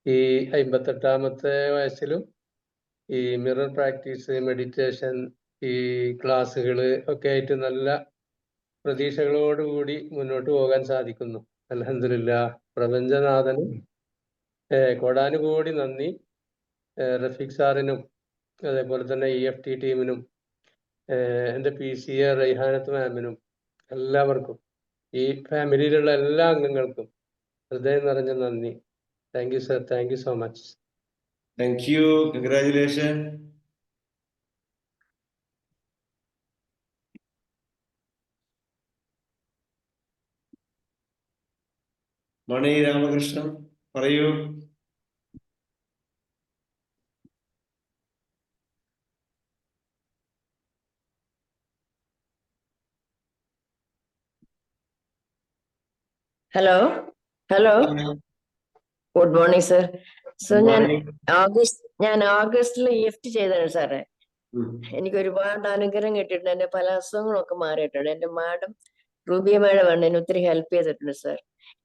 ഈ 58ാമത്തെ വയസ്സിലും ഈ മിറർ പ്രാക്ടീസ്, മെഡിറ്റേഷൻ, ഈ ക്ലാസ്സുകൾ ഒക്കെ ആയിട്ട് നല്ല പ്രതീക്ഷകളോടുകൂടി മുന്നോട്ട് പോകാൻ സാധിക്കുന്നു. അൽഹംദുലില്ലാഹ്. പ്രപഞ്ചനാഥനും കോടാനുകോടി നന്ദി. റഫീഖ് സാറിനും അതേപോലെ തന്നെ EFT ടീമിനും എൻ്റെ PCA റൈഹാനത്ത് മാമിനും എല്ലാവർക്കും ഈ ഫാമിലിയിലുള്ള എല്ലാ അംഗങ്ങൾക്കും ഹൃദയം നിറഞ്ഞ നന്ദി. Thank you sir. Thank you so much. Thank you. Congratulation. Mani Ramakrishnan പറയൂ. Hello. Good morning sir. Sir ഞാൻ ഓഗസ്റ്റിൽ EFT ചെയ്തതാണ് സാറേ. എനിക്ക് ഒരുപാട് അനുഗ്രഹം കിട്ടിയിട്ടുണ്ട്. എന്റെ പല അസുഖങ്ങളൊക്കെ മാറിയിട്ടുണ്ട്. എന്റെ മാഡം റൂബിയ മാഡമാണ് എന്നെ ഒത്തിരി ഹെൽപ്പ് ചെയ്തിട്ടുണ്ട് സാർ.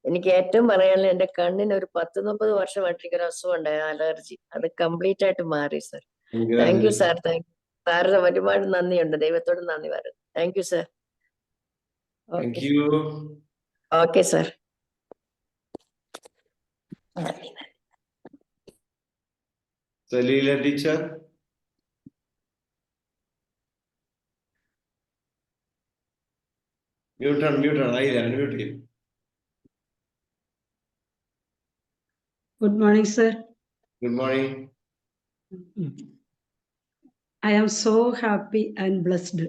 എനിക്ക് ഏറ്റവും പറയാനുള്ളത് എന്റെ കണ്ണിന് ഒരു 10-30 വർഷമായിട്ട് എനിക്കൊരു അസുഖം ഉണ്ടായ അലർജി, അത് കംപ്ലീറ്റ് ആയിട്ട് മാറി സാർ. Thank you sir. Thank you സാറിന് ഒരുപാട് നന്ദിയുണ്ട്. ദൈവത്തോട് നന്ദി പറയുന്നു. Thank you sir. Okay sir. Saleela teacher. മ്യൂട്ടാണ് ആയില്ല, അൺമ്യൂട്ട് ചെയ്യും. Good morning, sir. Good morning. I am so happy and blessed.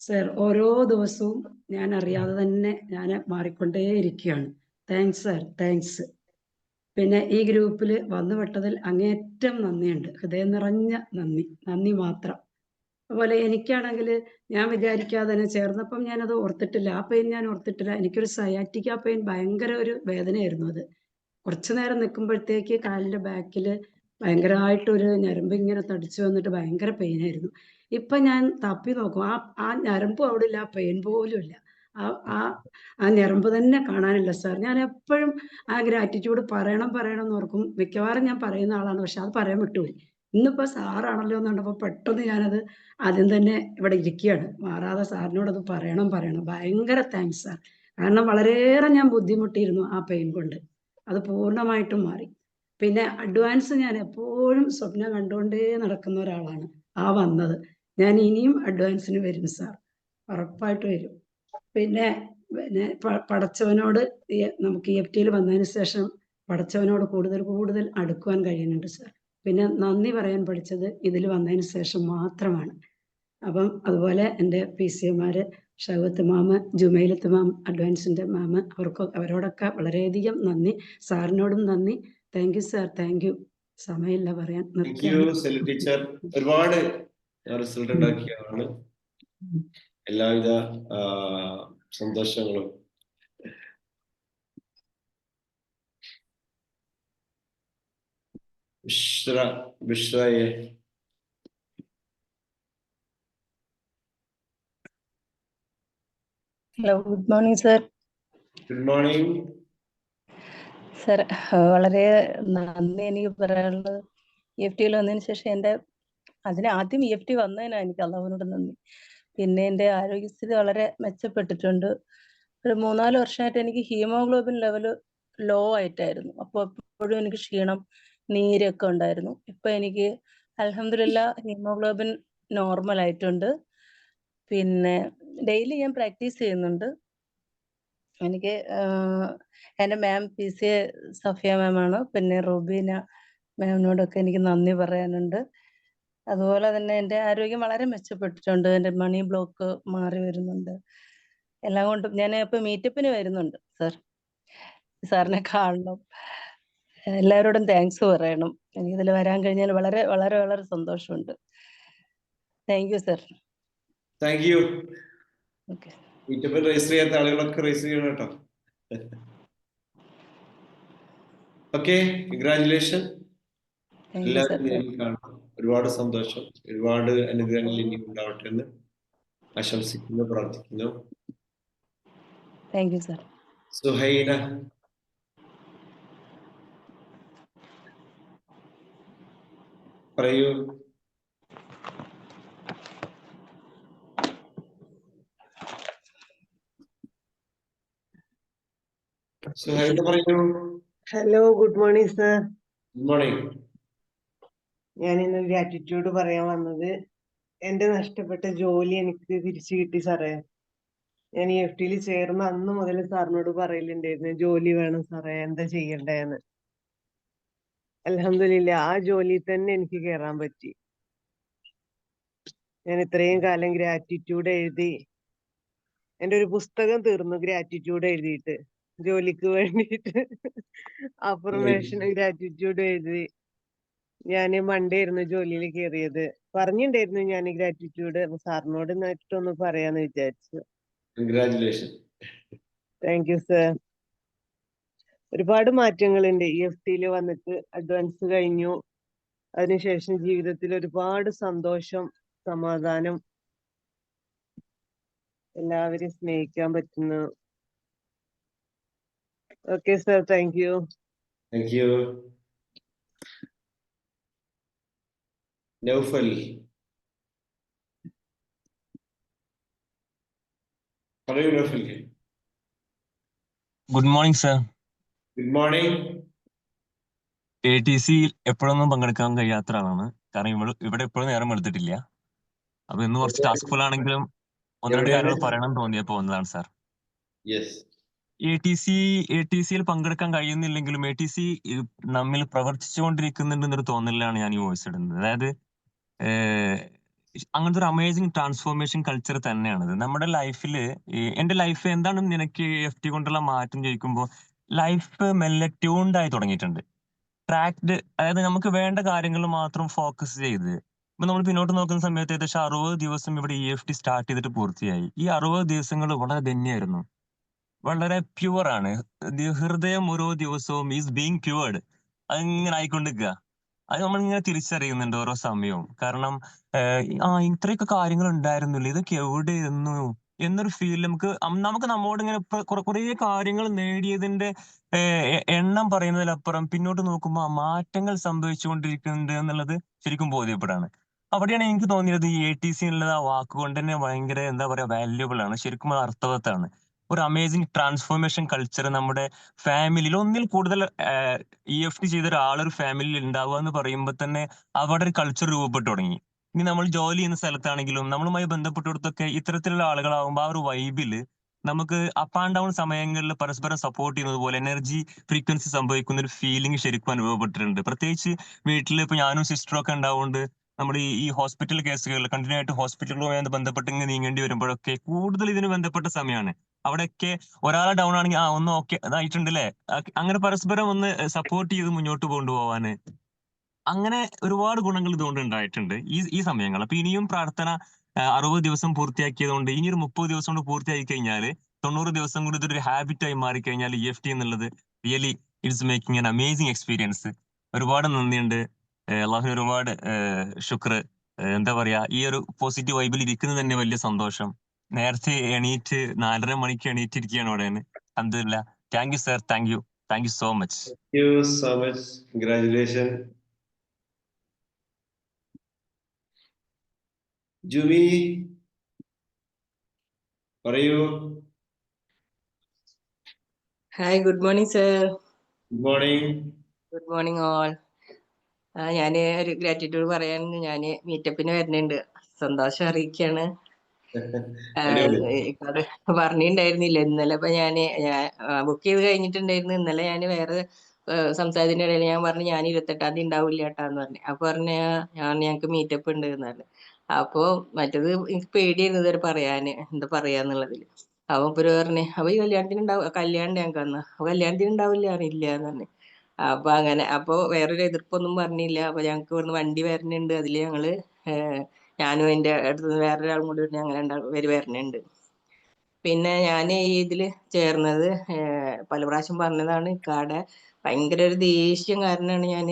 Sir, ഓരോ ദിവസവും ഞാൻ അറിയാതെ തന്നെ ഞാൻ മാറിക്കൊണ്ടേയിരിക്കുകയാണ്. Thanks sir, thanks. പിന്നെ ഈ ഗ്രൂപ്പിൽ വന്നുപെട്ടതിൽ അങ്ങേയറ്റം നന്ദിയുണ്ട്. ഹൃദയം നിറഞ്ഞ നന്ദി മാത്രം. അതുപോലെ എനിക്കാണെങ്കിൽ ഞാൻ വിചാരിക്കാതെ തന്നെ ചേർന്നപ്പം ഞാനത് ഓർത്തിട്ടില്ല, ആ പെയിൻ ഞാൻ ഓർത്തിട്ടില്ല. എനിക്കൊരു സയാറ്റിക്ക പെയിൻ, ഭയങ്കര ഒരു വേദനയായിരുന്നു അത്. കുറച്ചു നേരം നിൽക്കുമ്പോഴത്തേക്ക് കാലിൻ്റെ ബാക്കിൽ ഭയങ്കരമായിട്ടൊരു ഞരമ്പ് ഇങ്ങനെ തടിച്ചു വന്നിട്ട് ഭയങ്കര പെയിനായിരുന്നു. ഇപ്പം ഞാൻ തപ്പി നോക്കും, ആ ഞരമ്പും അവിടെ ഇല്ല, ആ പെയിൻ പോലും ഇല്ല. ആ ഞരമ്പ് തന്നെ കാണാനില്ല സാർ. ഞാൻ എപ്പോഴും ആ ഗ്രാറ്റിറ്റ്യൂഡ് പറയണം എന്ന് ഓർക്കും. മിക്കവാറും ഞാൻ പറയുന്ന ആളാണ്, പക്ഷെ അത് പറയാൻ വിട്ടുപോയി. ഇന്നിപ്പോൾ സാറാണല്ലോ എന്ന് കണ്ടപ്പോൾ പെട്ടെന്ന് ഞാനത് ആദ്യം തന്നെ ഇവിടെ ഇരിക്കുകയാണ്, മാറാതെ സാറിനോടത് പറയണം. ഭയങ്കര താങ്ക്സ് സാർ. കാരണം വളരെയേറെ ഞാൻ ബുദ്ധിമുട്ടിയിരുന്നു ആ പെയിൻ കൊണ്ട്. അത് പൂർണ്ണമായിട്ടും മാറി. പിന്നെ അഡ്വാൻസ് ഞാൻ എപ്പോഴും സ്വപ്നം കണ്ടുകൊണ്ടേ നടക്കുന്ന ഒരാളാണ്. വന്നത് ഞാൻ ഇനിയും അഡ്വാൻസിന് വരും സാർ, ഉറപ്പായിട്ട് വരും. പിന്നെ പടച്ചവനോട് നമുക്ക് EFTയിൽ വന്നതിന് ശേഷം പടച്ചവനോട് കൂടുതൽ അടുക്കുവാൻ കഴിയുന്നുണ്ട് സാർ. പിന്നെ നന്ദി പറയാൻ പഠിച്ചത് ഇതിൽ വന്നതിന് ശേഷം മാത്രമാണ്. അപ്പം അതുപോലെ എൻ്റെ PCAമാര് ഷൗവത്ത് മാമ്, ജുമൈലത്ത് മാം, അഡ്വാൻസിൻ്റെ മാമ്, അവരോടൊക്കെ വളരെയധികം നന്ദി. സാറിനോടും നന്ദി. Thank you sir, thank you. സമയമില്ല പറയാൻ. ടീച്ചർ ഒരുപാട് റിസൾട്ട് ഉണ്ടാക്കിയതാണ്. എല്ലാവിധ സന്തോഷങ്ങളും. ബിഷ്രയെ hello, good morning sir. Good morning. Sir, വളരെ നന്ദി എനിക്ക് പറയാനുള്ളത്. EFT വന്നതിന് ശേഷം ആദ്യം EFT വന്നതിനാണ് എനിക്ക് അള്ളാഹുവിനോട് നന്ദി. പിന്നെ എൻ്റെ ആരോഗ്യസ്ഥിതി വളരെ മെച്ചപ്പെട്ടിട്ടുണ്ട്. ഒരു 3-4 വർഷമായിട്ട് എനിക്ക് ഹീമോഗ്ലോബിൻ ലെവല് ലോ ആയിട്ടായിരുന്നു. അപ്പോൾ എപ്പോഴും എനിക്ക് ക്ഷീണം, നീരൊക്കെ ഉണ്ടായിരുന്നു. ഇപ്പൊ എനിക്ക് അൽഹംദുലില്ലാ ഹീമോഗ്ലോബിൻ നോർമൽ ആയിട്ടുണ്ട്. പിന്നെ ഡെയിലി ഞാൻ പ്രാക്ടീസ് ചെയ്യുന്നുണ്ട്. എനിക്ക് എൻ്റെ മാം PCA സഫിയ മാമാണ്. പിന്നെ റുബീന മാമിനോടൊക്കെ എനിക്ക് നന്ദി പറയാനുണ്ട്. അതുപോലെ തന്നെ എൻ്റെ ആരോഗ്യം വളരെ മെച്ചപ്പെട്ടിട്ടുണ്ട്. എൻ്റെ മണി ബ്ലോക്ക് മാറി വരുന്നുണ്ട്. എല്ലാം കൊണ്ടും ഞാൻ ഇപ്പൊ മീറ്റപ്പിന് വരുന്നുണ്ട് സർ. സാറിനെ കാണണം. എല്ലാവരോടും താങ്ക്സ് പറയണം. എനിക്കിതിൽ വരാൻ കഴിഞ്ഞാൽ വളരെ വളരെ വളരെ സന്തോഷമുണ്ട്. Thank you sir. Thank you. Okay. മീറ്റപ്പിൽ രജിസ്റ്റർ ചെയ്യാത്ത ആളുകളൊക്കെ രജിസ്റ്റർ ചെയ്യണം കേട്ടോ. Okay, congratulation. എല്ലാവരും നേരിൽ കാണണം. ഒരുപാട് സന്തോഷം, ഒരുപാട് അനുഗ്രഹങ്ങൾ ഇനി ഉണ്ടാവട്ടെ എന്ന് ആശംസിക്കുന്നു, പ്രാർത്ഥിക്കുന്നു. Thank you sir. സുഹൈന. പറയൂ. സുഹൈന പറയൂ. Hello, good morning sir. Good morning. ഞാൻ ഇന്ന് ഗ്രാറ്റിറ്റ്യൂഡ് പറയാൻ വന്നത്, എന്റെ നഷ്ടപ്പെട്ട ജോലി എനിക്ക് തിരിച്ചു കിട്ടി സാറേ. ഞാൻ EFT ചേർന്ന അന്ന് മുതൽ സാറിനോട് പറയലുണ്ടായിരുന്നു ജോലി വേണം സാറേ, എന്താ ചെയ്യണ്ടേന്ന്. അൽഹംദുലില്ലാ ആ ജോലിയിൽ തന്നെ എനിക്ക് കയറാൻ പറ്റി. ഞാൻ ഇത്രയും കാലം ഗ്രാറ്റിറ്റ്യൂഡ് എഴുതി, എന്റെ ഒരു പുസ്തകം തീർന്നു ഗ്രാറ്റിറ്റ്യൂഡ് എഴുതിയിട്ട്, ജോലിക്ക് വേണ്ടിയിട്ട് അഫർമേഷൻ ഗ്രാറ്റിറ്റ്യൂഡ് എഴുതി. ഞാൻ മൺഡേ ആയിരുന്നു ജോലിയിൽ കയറിയത്. പറഞ്ഞിട്ടുണ്ടായിരുന്നു ഞാൻ ഗ്രാറ്റിറ്റ്യൂഡ് സാറിനോട് നേരിട്ടൊന്ന് പറയാന്ന് വിചാരിച്ചു. കൺഗ്രാറ്റുലേഷൻ. Thank you sir. ഒരുപാട് മാറ്റങ്ങളുണ്ട് EFT വന്നിട്ട്. അഡ്വാൻസ് കഴിഞ്ഞു. അതിനുശേഷം ജീവിതത്തിൽ ഒരുപാട് സന്തോഷം, സമാധാനം, എല്ലാവരെയും സ്നേഹിക്കാൻ പറ്റുന്നു. Okay sir, thank you. Thank you. Naufal. പറയൂ Naufal. Good morning sir. Good morning. ATC എപ്പോഴൊന്നും പങ്കെടുക്കാൻ കഴിയാത്ത ആളാണ്. കാരണം ഇവിടെ എപ്പോഴും നേരം എടുത്തിട്ടില്ല. അപ്പൊ ഇന്ന് കുറച്ച് ടാസ്ക്ഫുൾ ആണെങ്കിലും ഒന്ന് രണ്ട് കാര്യങ്ങൾ പറയണം തോന്നിയപ്പോ വന്നതാണ് സാർ. ATCയിൽ പങ്കെടുക്കാൻ കഴിയുന്നില്ലെങ്കിലും ATC നമ്മിൽ പ്രവർത്തിച്ചുകൊണ്ടിരിക്കുന്നുണ്ടെന്നൊരു തോന്നലിലാണ് ഞാൻ ഈ വോയിസ് ഇടുന്നത്. അതായത് അങ്ങനത്തെ ഒരു അമേസിങ് ട്രാൻസ്ഫോർമേഷൻ കൾച്ചർ തന്നെയാണിത് നമ്മുടെ ലൈഫിൽ. എന്റെ ലൈഫ് എന്താണ് നിനക്ക് EFT കൊണ്ടുള്ള മാറ്റം ചോദിക്കുമ്പോൾ ലൈഫ് മെല്ലെ ട്യൂൺഡ് ആയി തുടങ്ങിയിട്ടുണ്ട്. ട്രാക്ഡ്, അതായത് നമുക്ക് വേണ്ട കാര്യങ്ങൾ മാത്രം ഫോക്കസ് ചെയ്ത്. ഇപ്പൊ നമ്മൾ പിന്നോട്ട് നോക്കുന്ന സമയത്ത് ഏകദേശം 60 ദിവസം ഇവിടെ EFT സ്റ്റാർട്ട് ചെയ്തിട്ട് പൂർത്തിയായി. ഈ 60 ദിവസങ്ങൾ വളരെ ധന്യമായിരുന്നു, വളരെ പ്യുവർ ആണ്. ഹൃദയം ഓരോ ദിവസവും ഈസ് ബീങ് പ്യുവർഡ്. അതിങ്ങനെ ആയിക്കൊണ്ടിരിക്കുക. അത് നമ്മളിങ്ങനെ തിരിച്ചറിയുന്നുണ്ട് ഓരോ സമയവും. കാരണം ഇത്രയൊക്കെ കാര്യങ്ങൾ ഉണ്ടായിരുന്നില്ല, ഇതൊക്കെ എവിടെയായിരുന്നു എന്നൊരു ഫീൽ നമുക്ക് നമ്മോട് ഇങ്ങനെ കുറെ കാര്യങ്ങൾ നേടിയതിന്റെ എണ്ണം പറയുന്നതിലപ്പുറം പിന്നോട്ട് നോക്കുമ്പോൾ മാറ്റങ്ങൾ സംഭവിച്ചുകൊണ്ടിരിക്കുന്നുണ്ട് എന്നുള്ളത് ശരിക്കും ബോധ്യപ്പെടാണ്. അവിടെയാണ് എനിക്ക് തോന്നിയത് ഈ ATC എന്നുള്ളത് ആ വാക്കുകൊണ്ട് തന്നെ ഭയങ്കര എന്താ പറയാ വാല്യുബിൾ ആണ്. ശരിക്കും അത് അർത്ഥവത്താണ്. ഒരു അമേസിങ് ട്രാൻസ്ഫോർമേഷൻ കൾച്ചർ നമ്മുടെ ഫാമിലിയിൽ ഒന്നിൽ കൂടുതൽ EFT ചെയ്ത ഒരാളൊരു ഫാമിലിയിൽ ഉണ്ടാവുക എന്ന് പറയുമ്പോൾ തന്നെ അവിടെ ഒരു കൾച്ചർ രൂപപ്പെട്ടു തുടങ്ങി. ഇനി നമ്മൾ ജോലി ചെയ്യുന്ന സ്ഥലത്താണെങ്കിലും നമ്മളുമായി ബന്ധപ്പെട്ടിടത്തൊക്കെ ഇത്തരത്തിലുള്ള ആളുകളാവുമ്പോൾ ആ ഒരു വൈബില് നമുക്ക് അപ്പ് ആൻഡ് ഡൗൺ സമയങ്ങളിൽ പരസ്പരം സപ്പോർട്ട് ചെയ്യുന്നത് പോലെ എനർജി ഫ്രീക്വൻസി സംഭവിക്കുന്ന ഒരു ഫീലിംഗ് ശരിക്കും അനുഭവപ്പെട്ടിട്ടുണ്ട്. പ്രത്യേകിച്ച് വീട്ടിൽ ഇപ്പൊ ഞാനും സിസ്റ്ററും ഒക്കെ ഉണ്ടാവുകൊണ്ട് നമ്മുടെ ഈ ഹോസ്പിറ്റൽ കേസുകൾ കണ്ടിന്യൂ ആയിട്ട് ഹോസ്പിറ്റലുകളുമായി ബന്ധപ്പെട്ട് ഇങ്ങനെ നീങ്ങേണ്ടി വരുമ്പോഴൊക്കെ കൂടുതൽ ഇതിന് ബന്ധപ്പെട്ട സമയമാണ്. അവിടെയൊക്കെ ഒരാളെ ഡൗൺ ആണെങ്കിൽ ഒന്ന് ഓക്കെ അതായിട്ടുണ്ട് അല്ലേ, അങ്ങനെ പരസ്പരം ഒന്ന് സപ്പോർട്ട് ചെയ്ത് മുന്നോട്ട് കൊണ്ടുപോവാന് അങ്ങനെ ഒരുപാട് ഗുണങ്ങൾ ഇതുകൊണ്ട് ഉണ്ടായിട്ടുണ്ട് ഈ സമയങ്ങൾ. അപ്പൊ ഇനിയും പ്രാർത്ഥന 60 ദിവസം പൂർത്തിയാക്കിയത് കൊണ്ട് ഇനി ഒരു 30 ദിവസം കൊണ്ട് പൂർത്തിയാക്കി കഴിഞ്ഞാൽ 90 ദിവസം കൊണ്ട് ഇതൊരു ഹാബിറ്റ് ആയി മാറിക്കഴിഞ്ഞാൽ EFT എന്നുള്ളത് really it's making an amazing experience. ഒരുപാട് നന്ദിയുണ്ട്. അള്ളാഹുവിന് ഒരുപാട് ശുക്ർ. എന്താ പറയാ, ഈ ഒരു പോസിറ്റീവ് വൈബിൽ ഇരിക്കുന്നത് തന്നെ വലിയ സന്തോഷം. നേരത്തെ എണീറ്റ് 4:30 മണിക്ക് എണീറ്റിരിക്കുകയാണ് ഇവിടെ. അൽഹംദുലില്ലാ. Thank you sir, thank you so much. Thank you so much. Congratulations. ജുവി പറയൂ. Hi, good morning sir. Good morning. Good morning all. ഞാന് ഒരു ഗ്രാറ്റിറ്റ്യൂഡ് പറയാൻ ഞാൻ മീറ്റപ്പിന് വരുന്നുണ്ട്. സന്തോഷം അറിയിക്കാണ്. ഇക്കാട് പറഞ്ഞിട്ടുണ്ടായിരുന്നില്ല ഇന്നലെ. അപ്പൊ ഞാൻ ബുക്ക് ചെയ്ത് കഴിഞ്ഞിട്ടുണ്ടായിരുന്നു. ഇന്നലെ ഞാൻ വേറെ സംസാരത്തിന്റെ ഇടയിൽ ഞാൻ പറഞ്ഞു ഞാൻ 28-ാം തീയതി ഉണ്ടാവില്ല കേട്ടാന്ന് പറഞ്ഞു. അപ്പൊ പറഞ്ഞ ഞങ്ങക്ക് മീറ്റപ്പ് ഉണ്ട് എന്ന് പറഞ്ഞു. അപ്പൊ മറ്റത് എനിക്ക് പേടിയായിരുന്നു ഇതുവരെ പറയാന് എന്താ പറയാന്നുള്ളതിൽ. അപ്പൊ ഇവര് പറഞ്ഞു അപ്പൊ ഈ കല്യാണത്തിന് കല്യാണം ഞങ്ങൾക്ക് അന്ന് അപ്പൊ കല്യാണത്തിന് ഉണ്ടാവില്ല അറിയില്ല എന്ന് പറഞ്ഞു. അപ്പൊ അങ്ങനെ അപ്പൊ വേറൊരു എതിർപ്പൊന്നും പറഞ്ഞില്ല. അപ്പൊ ഞങ്ങക്ക് ഇവിടുന്ന് വണ്ടി വരണുണ്ട്. അതില് ഞങ്ങള് ഞാനും എന്റെ അടുത്ത് വേറൊരാളും കൂടി ഞങ്ങൾ രണ്ടാളും വരണുണ്ട്. പിന്നെ ഞാൻ ഈ ഇതില് ചേർന്നത് പല പ്രാവശ്യം പറഞ്ഞതാണ്. ഇക്കാടെ ഭയങ്കര ഒരു ദേഷ്യം കാരണമാണ് ഞാൻ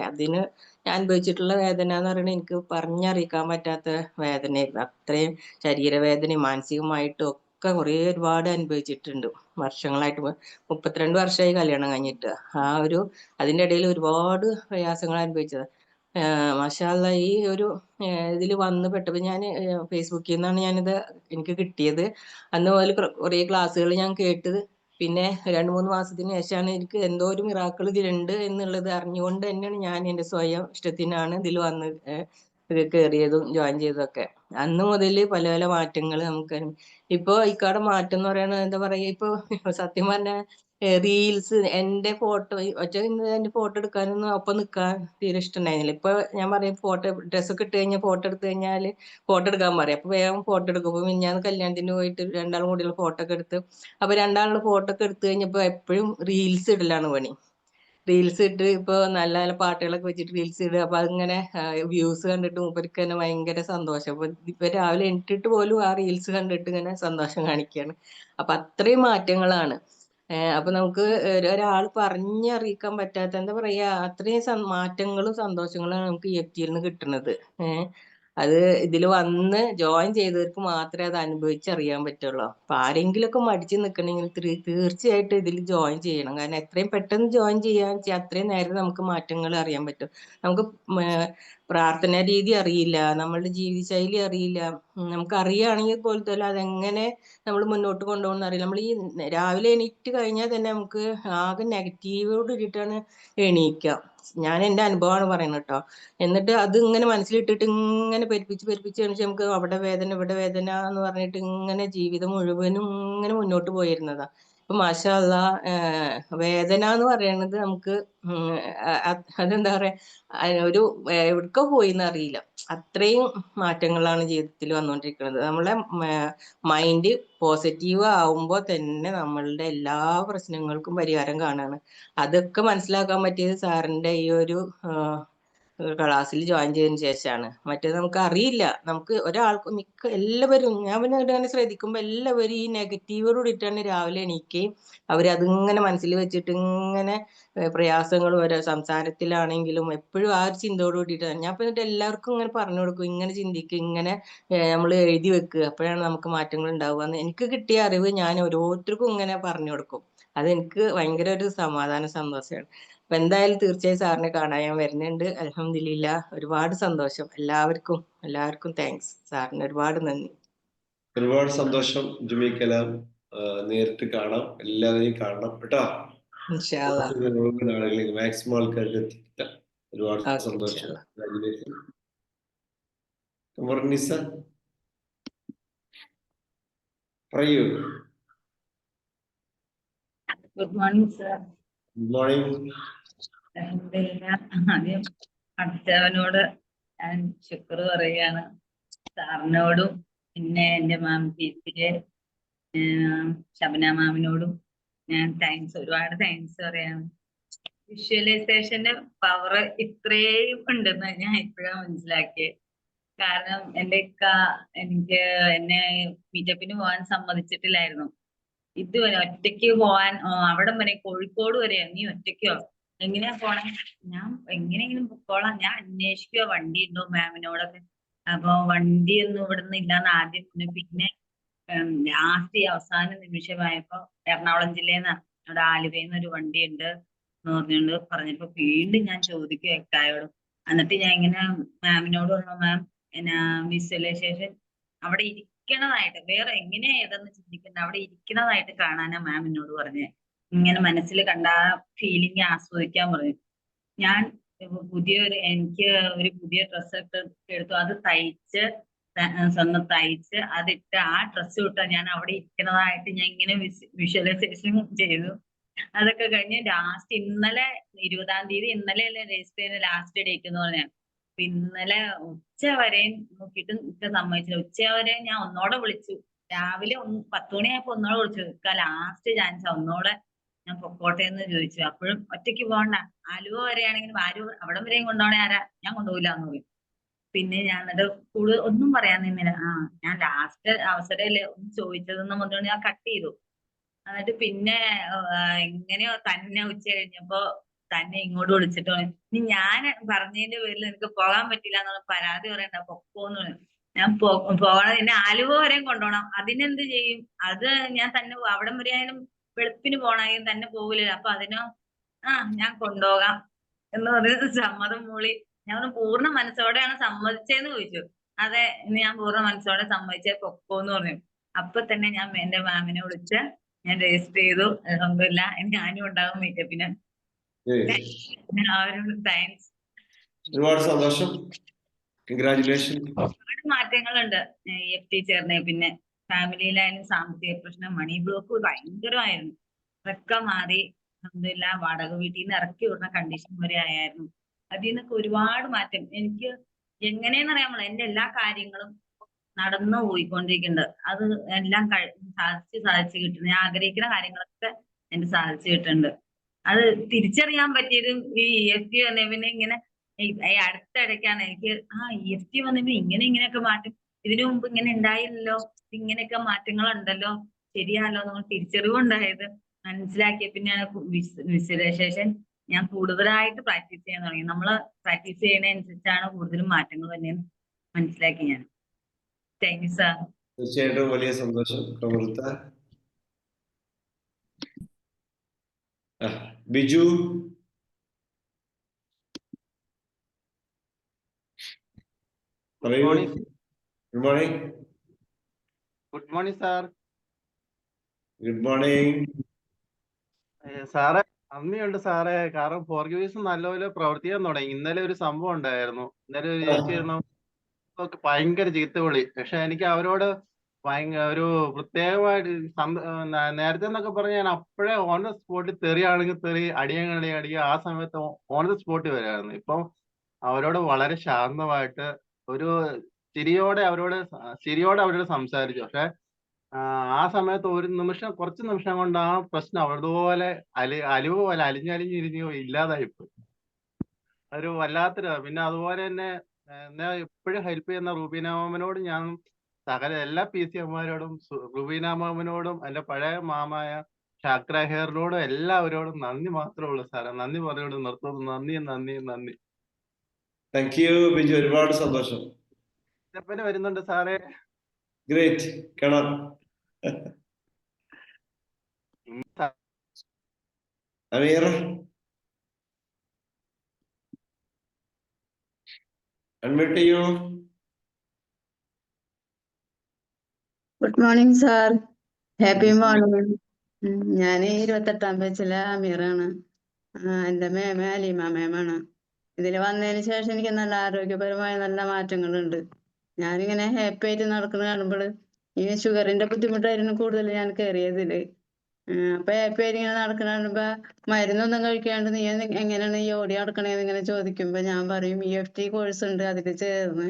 അതിന് ഞാൻ അനുഭവിച്ചിട്ടുള്ള വേദന എന്ന് പറയുന്നത് എനിക്ക് പറഞ്ഞറിയിക്കാൻ പറ്റാത്ത വേദനയായിരുന്നു. അത്രയും ശരീരവേദനയും മാനസികമായിട്ടും ഒക്കെ ഒരുപാട് അനുഭവിച്ചിട്ടുണ്ട്. വർഷങ്ങളായിട്ട് 32 വർഷമായി കല്യാണം കഴിഞ്ഞിട്ട്. അതിന്റെ ഇടയിൽ ഒരുപാട് പ്രയാസങ്ങൾ അനുഭവിച്ചത്. മാഷാ അല്ലാ, ഈ ഒരു ഇതിൽ വന്ന് പെട്ടപ്പോ ഞാൻ ഫേസ്ബുക്കിൽ നിന്നാണ് ഞാനിത് എനിക്ക് കിട്ടിയത്. അന്ന് മുതൽ കുറെ ക്ലാസ്സുകൾ ഞാൻ കേട്ടത്. പിന്നെ 2-3 മാസത്തിന് ശേഷമാണ് എനിക്ക് എന്തോ ഒരു മിറാക്കിൾ ഇതിലുണ്ട് എന്നുള്ളത് അറിഞ്ഞുകൊണ്ട് തന്നെയാണ് ഞാൻ എന്റെ സ്വയം ഇഷ്ടത്തിനാണ് ഇതിൽ വന്ന് കയറിയതും ജോയിൻ ചെയ്തതൊക്കെ. അന്ന് മുതൽ പല പല മാറ്റങ്ങൾ നമുക്ക് ഇപ്പൊ ഇക്കാടെ മാറ്റം എന്ന് പറയുന്നത് എന്താ പറയാ, ഇപ്പൊ സത്യം പറഞ്ഞ റീൽസ് എന്റെ ഫോട്ടോ എന്റെ ഫോട്ടോ എടുക്കാനൊന്നും ഒപ്പം നിൽക്കാൻ തീരെ ഇഷ്ടമുണ്ടായിരുന്നില്ല. ഇപ്പൊ ഞാൻ പറയും ഫോട്ടോ ഡ്രസ്സൊക്കെ ഇട്ട് കഴിഞ്ഞാൽ ഫോട്ടോ എടുത്തു കഴിഞ്ഞാൽ ഫോട്ടോ എടുക്കാൻ പറയും. അപ്പൊ വേഗം ഫോട്ടോ എടുക്കും. അപ്പൊ ഞാൻ കല്യാണത്തിന് പോയിട്ട് രണ്ടാളും കൂടിയുള്ള ഫോട്ടോ ഒക്കെ എടുത്ത് അപ്പൊ രണ്ടാളുടെ ഫോട്ടോ ഒക്കെ എടുത്തു കഴിഞ്ഞപ്പോ എപ്പോഴും റീൽസ് ഇടലാണ് പണി. റീൽസ് ഇട്ട് ഇപ്പൊ നല്ല നല്ല പാട്ടുകളൊക്കെ വെച്ചിട്ട് റീൽസ് ഇടുക. അപ്പൊ അതിങ്ങനെ വ്യൂസ് കണ്ടിട്ട് മൂപ്പർക്ക് തന്നെ ഭയങ്കര സന്തോഷം. അപ്പൊ ഇപ്പൊ രാവിലെ എണീറ്റിട്ട് പോലും ആ റീൽസ് കണ്ടിട്ട് ഇങ്ങനെ സന്തോഷം കാണിക്കുകയാണ്. അപ്പൊ അത്രയും മാറ്റങ്ങളാണ്. അപ്പൊ നമുക്ക് ഒരാൾ പറഞ്ഞറിയിക്കാൻ പറ്റാത്ത എന്താ പറയാ അത്രയും മാറ്റങ്ങളും സന്തോഷങ്ങളും നമുക്ക് EFT നിന്ന് കിട്ടുന്നത്. അത് ഇതിൽ വന്ന് ജോയിൻ ചെയ്തവർക്ക് മാത്രമേ അത് അനുഭവിച്ചറിയാൻ പറ്റുള്ളൂ. അപ്പൊ ആരെങ്കിലുമൊക്കെ മടിച്ചു നിൽക്കണമെങ്കിൽ തീർച്ചയായിട്ടും ഇതിൽ ജോയിൻ ചെയ്യണം. കാരണം എത്രയും പെട്ടെന്ന് ജോയിൻ ചെയ്യാൻ അത്രയും നേരം നമുക്ക് മാറ്റങ്ങൾ അറിയാൻ പറ്റും. നമുക്ക് പ്രാർത്ഥനാ രീതി അറിയില്ല, നമ്മളുടെ ജീവിതശൈലി അറിയില്ല. നമുക്ക് അറിയുകയാണെങ്കിൽ പോലും തന്നെ അതെങ്ങനെ നമ്മൾ മുന്നോട്ട് കൊണ്ടുപോകണമെന്ന് അറിയില്ല. നമ്മൾ ഈ രാവിലെ എണീറ്റ് കഴിഞ്ഞാൽ തന്നെ നമുക്ക് ആകെ നെഗറ്റീവോട് കൂടിയിട്ടാണ് എണീക്കുക. ഞാൻ എന്റെ അനുഭവമാണ് പറയുന്നത് കേട്ടോ. എന്നിട്ട് അത് ഇങ്ങനെ മനസ്സിലിട്ടിട്ട് ഇങ്ങനെ പെരുപ്പിച്ച് എണീച്ച് നമുക്ക് അവിടെ വേദന ഇവിടെ വേദന എന്ന് പറഞ്ഞിട്ട് ഇങ്ങനെ ജീവിതം മുഴുവനും ഇങ്ങനെ മുന്നോട്ട് പോയിരുന്നതാ. ഇപ്പൊ മാഷാ അല്ലാ, വേദന എന്ന് പറയുന്നത് നമുക്ക് അതെന്താ പറയാ ഒരു എവിടേക്കോ പോയിന്ന് അറിയില്ല. അത്രയും മാറ്റങ്ങളാണ് ജീവിതത്തിൽ വന്നുകൊണ്ടിരിക്കുന്നത്. നമ്മളെ മൈൻഡ് പോസിറ്റീവ് ആവുമ്പോൾ തന്നെ നമ്മളുടെ എല്ലാ പ്രശ്നങ്ങൾക്കും പരിഹാരം കാണാണ്. അതൊക്കെ മനസ്സിലാക്കാൻ പറ്റിയത് സാറിന്റെ ഈ ഒരു ക്ലാസ്സിൽ ജോയിൻ ചെയ്തതിന് ശേഷമാണ്. മറ്റേത് നമുക്ക് അറിയില്ല. നമുക്ക് ഒരാൾക്കും എല്ലാവരും ഞാൻ പിന്നെ അങ്ങനെ ശ്രദ്ധിക്കുമ്പോൾ എല്ലാവരും ഈ നെഗറ്റീവോട് കൂടിയിട്ടാണ് രാവിലെ എണീക്കുകയും അവരതിങ്ങനെ മനസ്സിൽ വെച്ചിട്ട് ഇങ്ങനെ പ്രയാസങ്ങളും ഓരോ സംസാരത്തിലാണെങ്കിലും എപ്പോഴും ആ ഒരു ചിന്തയോട് കൂടിയിട്ടാണ്. ഞാൻ എന്നിട്ട് എല്ലാവർക്കും ഇങ്ങനെ പറഞ്ഞു കൊടുക്കും, ഇങ്ങനെ ചിന്തിക്കുക, ഇങ്ങനെ നമ്മൾ എഴുതി വെക്കുക, അപ്പോഴാണ് നമുക്ക് മാറ്റങ്ങൾ ഉണ്ടാവുക എന്ന് എനിക്ക് കിട്ടിയ അറിവ് ഞാൻ ഓരോരുത്തർക്കും ഇങ്ങനെ പറഞ്ഞു കൊടുക്കും. അതെനിക്ക് ഭയങ്കര ഒരു സന്തോഷമാണ്. അപ്പൊ എന്തായാലും തീർച്ചയായും സാറിനെ കാണാൻ ഞാൻ വരുന്നുണ്ട്. അൽഹംദുലില്ലാ, ഒരുപാട് സന്തോഷം. എല്ലാവർക്കും താങ്ക്സ്. സാറിന് ഒരുപാട് നന്ദി. ഒരുപാട് സന്തോഷം ജുമി കലാം. നേരിട്ട് കാണാം, എല്ലാവരെയും കാണണം കേട്ടോ. ഇൻഷാ അല്ലാ. നാളുകളിലേക്ക് മാക്സിമം ആൾക്കാർക്ക് എത്തിക്കാം. ഒരുപാട് സന്തോഷം. നിസ പറയൂ. Good morning sir. Good morning. ആദ്യം അടുത്തവനോട് ഞാൻ ശുക്ർ പറയുകയാണ്. സാറിനോടും പിന്നെ എൻ്റെ മാം ടീച്ചറെ ഷബന മാമിനോടും ഞാൻ ഒരുപാട് താങ്ക്സ് പറയാണ്. വിഷ്വലൈസേഷന്റെ പവർ ഇത്രയും ഉണ്ടെന്ന് ഞാൻ ഇപ്പോഴാണ് മനസ്സിലാക്കിയത്. കാരണം എനിക്ക് എന്നെ മീറ്റപ്പിന് പോകാൻ സമ്മതിച്ചിട്ടില്ലായിരുന്നു. ഇതുവരെ ഒറ്റയ്ക്ക് പോവാൻ അവിടം വരെ കോഴിക്കോട് വരെ നീ ഒറ്റയ്ക്കോ എങ്ങനെയാ പോണേ? ഞാൻ എങ്ങനെയെങ്കിലും പൊക്കോളാം, ഞാൻ അന്വേഷിക്കുക വണ്ടി ഉണ്ടോ മാമിനോടൊക്കെ. അപ്പൊ വണ്ടി ഒന്നും ഇവിടുന്ന് ഇല്ലാന്ന് ആദ്യം പിന്നെ ലാസ്റ്റ് ഈ അവസാന നിമിഷമായപ്പോ എറണാകുളം ജില്ലയിൽ നിന്ന് അവിടെ ആലുവയിൽ നിന്ന് ഒരു വണ്ടി ഉണ്ട് എന്ന് പറഞ്ഞപ്പോ വീണ്ടും ഞാൻ ചോദിക്കും എക്കായോടും. എന്നിട്ട് ഞാൻ ഇങ്ങനെ മാമിനോട് പറഞ്ഞു, മാം എന്നാ വിഷ്വലൈസേഷൻ അവിടെ ഇരിക്കണതായിട്ട് വേറെ എങ്ങനെയാ ഏതെന്ന് ചിന്തിക്കണ്ട, അവിടെ ഇരിക്കണതായിട്ട് കാണാനാ മാം എന്നോട് പറഞ്ഞേ. ഇങ്ങനെ മനസ്സിൽ കണ്ട ആ ഫീലിംഗ് ആസ്വദിക്കാൻ പറഞ്ഞു. ഞാൻ എനിക്ക് ഒരു പുതിയ ഡ്രസ്സ് എടുത്തു, അത് തയ്ച്ച് സ്വന്തം തയ്ച്ച് അതിട്ട് ആ ഡ്രസ്സ് ഇട്ടാ ഞാൻ അവിടെ ഇരിക്കുന്നതായിട്ട് ഞാൻ ഇങ്ങനെ വിഷ്വലൈസേഷൻ ചെയ്തു. അതൊക്കെ കഴിഞ്ഞ് ലാസ്റ്റ് ഇന്നലെ 20-ാം തീയതി, ഇന്നലെ അല്ലേ രജിസ്റ്റർ ചെയ്യുന്ന ലാസ്റ്റ് ഡേറ്റ് എന്ന് പറഞ്ഞാൽ. അപ്പൊ ഇന്നലെ ഉച്ച വരെയും നോക്കിയിട്ട് ഇക്ക സമ്മതിച്ചില്ല. ഉച്ച വരെ ഞാൻ ഒന്നോടെ വിളിച്ചു, രാവിലെ 10 മണിയായപ്പോ ഒന്നോടെ വിളിച്ചു. ഇക്ക ലാസ്റ്റ് ചാൻസ് ഒന്നോടെ ഞാൻ പൊക്കോട്ടെ എന്ന് ചോദിച്ചു. അപ്പോഴും ഒറ്റയ്ക്ക് പോകണ്ട, ആലുവ വരെയാണെങ്കിലും അവിടം വരെയും കൊണ്ടുപോകണേ ആരാ, ഞാൻ കൊണ്ടുപോയില്ല എന്ന് പറയും. പിന്നെ ഞാൻ എന്നിട്ട് കൂടുതൽ ഒന്നും പറയാൻ നിന്നില്ല. ഞാൻ ലാസ്റ്റ് അവസരമല്ലേ ഒന്ന് ചോദിച്ചതെന്ന് പറഞ്ഞുകൊണ്ട് ഞാൻ കട്ട് ചെയ്തു. എന്നിട്ട് പിന്നെ എങ്ങനെയോ തന്നെ ഉച്ച കഴിഞ്ഞപ്പോ തന്നെ ഇങ്ങോട്ട് വിളിച്ചിട്ട് പറഞ്ഞു, ഇനി ഞാൻ പറഞ്ഞതിന്റെ പേരിൽ എനിക്ക് പോകാൻ പറ്റില്ല എന്നുള്ള പരാതി പറയണ്ട, പൊക്കോന്ന് പറഞ്ഞു. ഞാൻ പോകണം, എന്നെ ആലുവ വരെയും കൊണ്ടുപോകണം, അതിനെന്ത് ചെയ്യും, അത് ഞാൻ തന്നെ അവിടം വരെ ആയാലും വെളുപ്പിന് പോകണമെങ്കിൽ തന്നെ പോകില്ലല്ലോ, അപ്പൊ അതിനോ ഞാൻ കൊണ്ടുപോകാം എന്ന് പറഞ്ഞ് സമ്മതം മൂളി. ഞാൻ പൂർണ്ണ മനസ്സോടെയാണ് സമ്മതിച്ചതെന്ന് ചോദിച്ചു. അതെ, ഇന്ന് ഞാൻ പൂർണ്ണ മനസ്സോടെ സമ്മതിച്ചേ, പൊക്കോന്ന് പറഞ്ഞു. അപ്പൊ തന്നെ ഞാൻ എന്റെ മാമിനെ വിളിച്ച് ഞാൻ രജിസ്റ്റർ ചെയ്തു. അൽഹംദുലില്ലാ ഞാനും ഉണ്ടാകും മീറ്റപ്പിന്. താങ്ക്സ്. ഒരുപാട് സന്തോഷം. കൺഗ്രാറ്റുലേഷൻ. ഒരുപാട് മാറ്റങ്ങളുണ്ട് EFT ചേർന്നേ. പിന്നെ ഫാമിലിയിലായാലും സാമ്പത്തിക പ്രശ്നം, മണി ബ്ലോക്ക് ഭയങ്കരമായിരുന്നു. അതൊക്കെ മാറി അൽഹംദുലില്ലാ. വാടക വീട്ടിൽ നിന്ന് ഇറക്കി വിടുന്ന കണ്ടീഷൻ വരെ ആയിരുന്നു. അതിൽ നിന്നൊക്കെ ഒരുപാട് മാറ്റം. എനിക്ക് എങ്ങനെയെന്ന് അറിയാമല്ലോ, എന്റെ എല്ലാ കാര്യങ്ങളും നടന്നു പോയിക്കൊണ്ടിരിക്കുന്നുണ്ട്. അത് എല്ലാം സാധിച്ച് കിട്ടുന്നു. ഞാൻ ആഗ്രഹിക്കുന്ന കാര്യങ്ങളൊക്കെ എനിക്ക് സാധിച്ചു കിട്ടുന്നുണ്ട്. അത് തിരിച്ചറിയാൻ പറ്റിയതും ഈ EFT വന്നേ പിന്നെ ഇങ്ങനെ അടുത്തിടയ്ക്കാണ് എനിക്ക് EFT വന്നപ്പോ ഇങ്ങനെയൊക്കെ മാറ്റം, ഇതിനു മുമ്പ് ഇങ്ങനെ ഉണ്ടായില്ലല്ലോ, ഇങ്ങനെയൊക്കെ മാറ്റങ്ങളുണ്ടല്ലോ, ശരിയാണല്ലോ നമ്മൾ തിരിച്ചറിവുണ്ടായത് മനസ്സിലാക്കിയ പിന്നെയാണ് വിഷ്വലൈസേഷൻ ഞാൻ കൂടുതലായിട്ട് പ്രാക്ടീസ് ചെയ്യാൻ തുടങ്ങി. നമ്മള് പ്രാക്ടീസ് ചെയ്യുന്നതനുസരിച്ചാണ് കൂടുതലും മാറ്റങ്ങൾ തന്നെയെന്ന് മനസ്സിലാക്കി ഞാൻ. Thank you sir. തീർച്ചയായിട്ടും വലിയ സന്തോഷം. ബിജു. പറയൂ. Good morning. Good morning sir. Good morning സാറേ. നന്ദിയുണ്ട് സാറേ, കാരണം ഫോർഗീവ്സ് നല്ലപോലെ പ്രവർത്തിക്കാൻ തുടങ്ങി. ഇന്നലെ ഒരു സംഭവം ഉണ്ടായിരുന്നു. ഇന്നലെ ഒരു ചേച്ചി ഭയങ്കര ചീത്തവിളി. പക്ഷെ എനിക്ക് അവരോട് ഒരു പ്രത്യേകമായിട്ട് നേരത്തെ എന്നൊക്കെ പറഞ്ഞാൽ ഞാൻ അപ്പോഴേ ഓൺ ദ സ്പോട്ടിൽ തെറിയാണെങ്കിൽ തെറി, അടിയങ്ങളി അടിക്കുക, ആ സമയത്ത് ഓൺ ദ സ്പോട്ടിൽ വരായിരുന്നു. ഇപ്പം അവരോട് വളരെ ശാന്തമായിട്ട് ഒരു ചിരിയോടെ അവരോട് സംസാരിച്ചു. പക്ഷെ ആ സമയത്ത് കുറച്ച് നിമിഷം കൊണ്ട് ആ പ്രശ്നം അതുപോലെ അലിവ് പോലെ അലിഞ്ഞിരിഞ്ഞ് ഇല്ലാതായിപ്പോയി. ഒരു വല്ലാത്തൊരു. പിന്നെ അതുപോലെ തന്നെ എന്നെ എപ്പോഴും ഹെൽപ്പ് ചെയ്യുന്ന റൂബീന മാമനോട് ഞാൻ സകല എല്ലാ PC അമ്മമാരോടും റുബീന മാമനോടും എന്റെ പഴയ മാമായ ഷാക്ര ഹെയറിനോടും എല്ലാവരോടും നന്ദി മാത്രമേ ഉള്ളൂ സാറേ. നന്ദി പറഞ്ഞോട് നിർത്തുന്നു. നന്ദി. Thank U Biju. ഒരുപാട് സന്തോഷം. വരുന്നുണ്ട് സാറേ. ഗ്രേറ്റ്. കാണാം. അമീർ. അൺമ്യൂട്ട് ചെയ്യൂ. Good morning sir. Happy morning. ഞാൻ 28-ാം ബാച്ചിലെ അമീറാണ്. എൻ്റെ മേമ അലീമ മേമാണ്. ഇതിൽ വന്നതിന് ശേഷം എനിക്ക് നല്ല ആരോഗ്യപരമായ നല്ല മാറ്റങ്ങളുണ്ട്. ഞാനിങ്ങനെ ഹാപ്പി ആയിട്ട് നടക്കുന്നത് കാണുമ്പോൾ ഈ ഷുഗറിന്റെ ബുദ്ധിമുട്ടായിരുന്നു കൂടുതൽ ഞാൻ കയറിയതില്. അപ്പൊ ഹാപ്പി ആയിട്ട് ഇങ്ങനെ നടക്കുന്ന കാണുമ്പോ മരുന്നൊന്നും കഴിക്കാണ്ട് നീ എങ്ങനെയാണ് ഈ ഓടി നടക്കണേന്ന് ഇങ്ങനെ ചോദിക്കുമ്പോ ഞാൻ പറയും EFT കോഴ്സ് ഉണ്ട്, അതിൽ ചേർന്ന്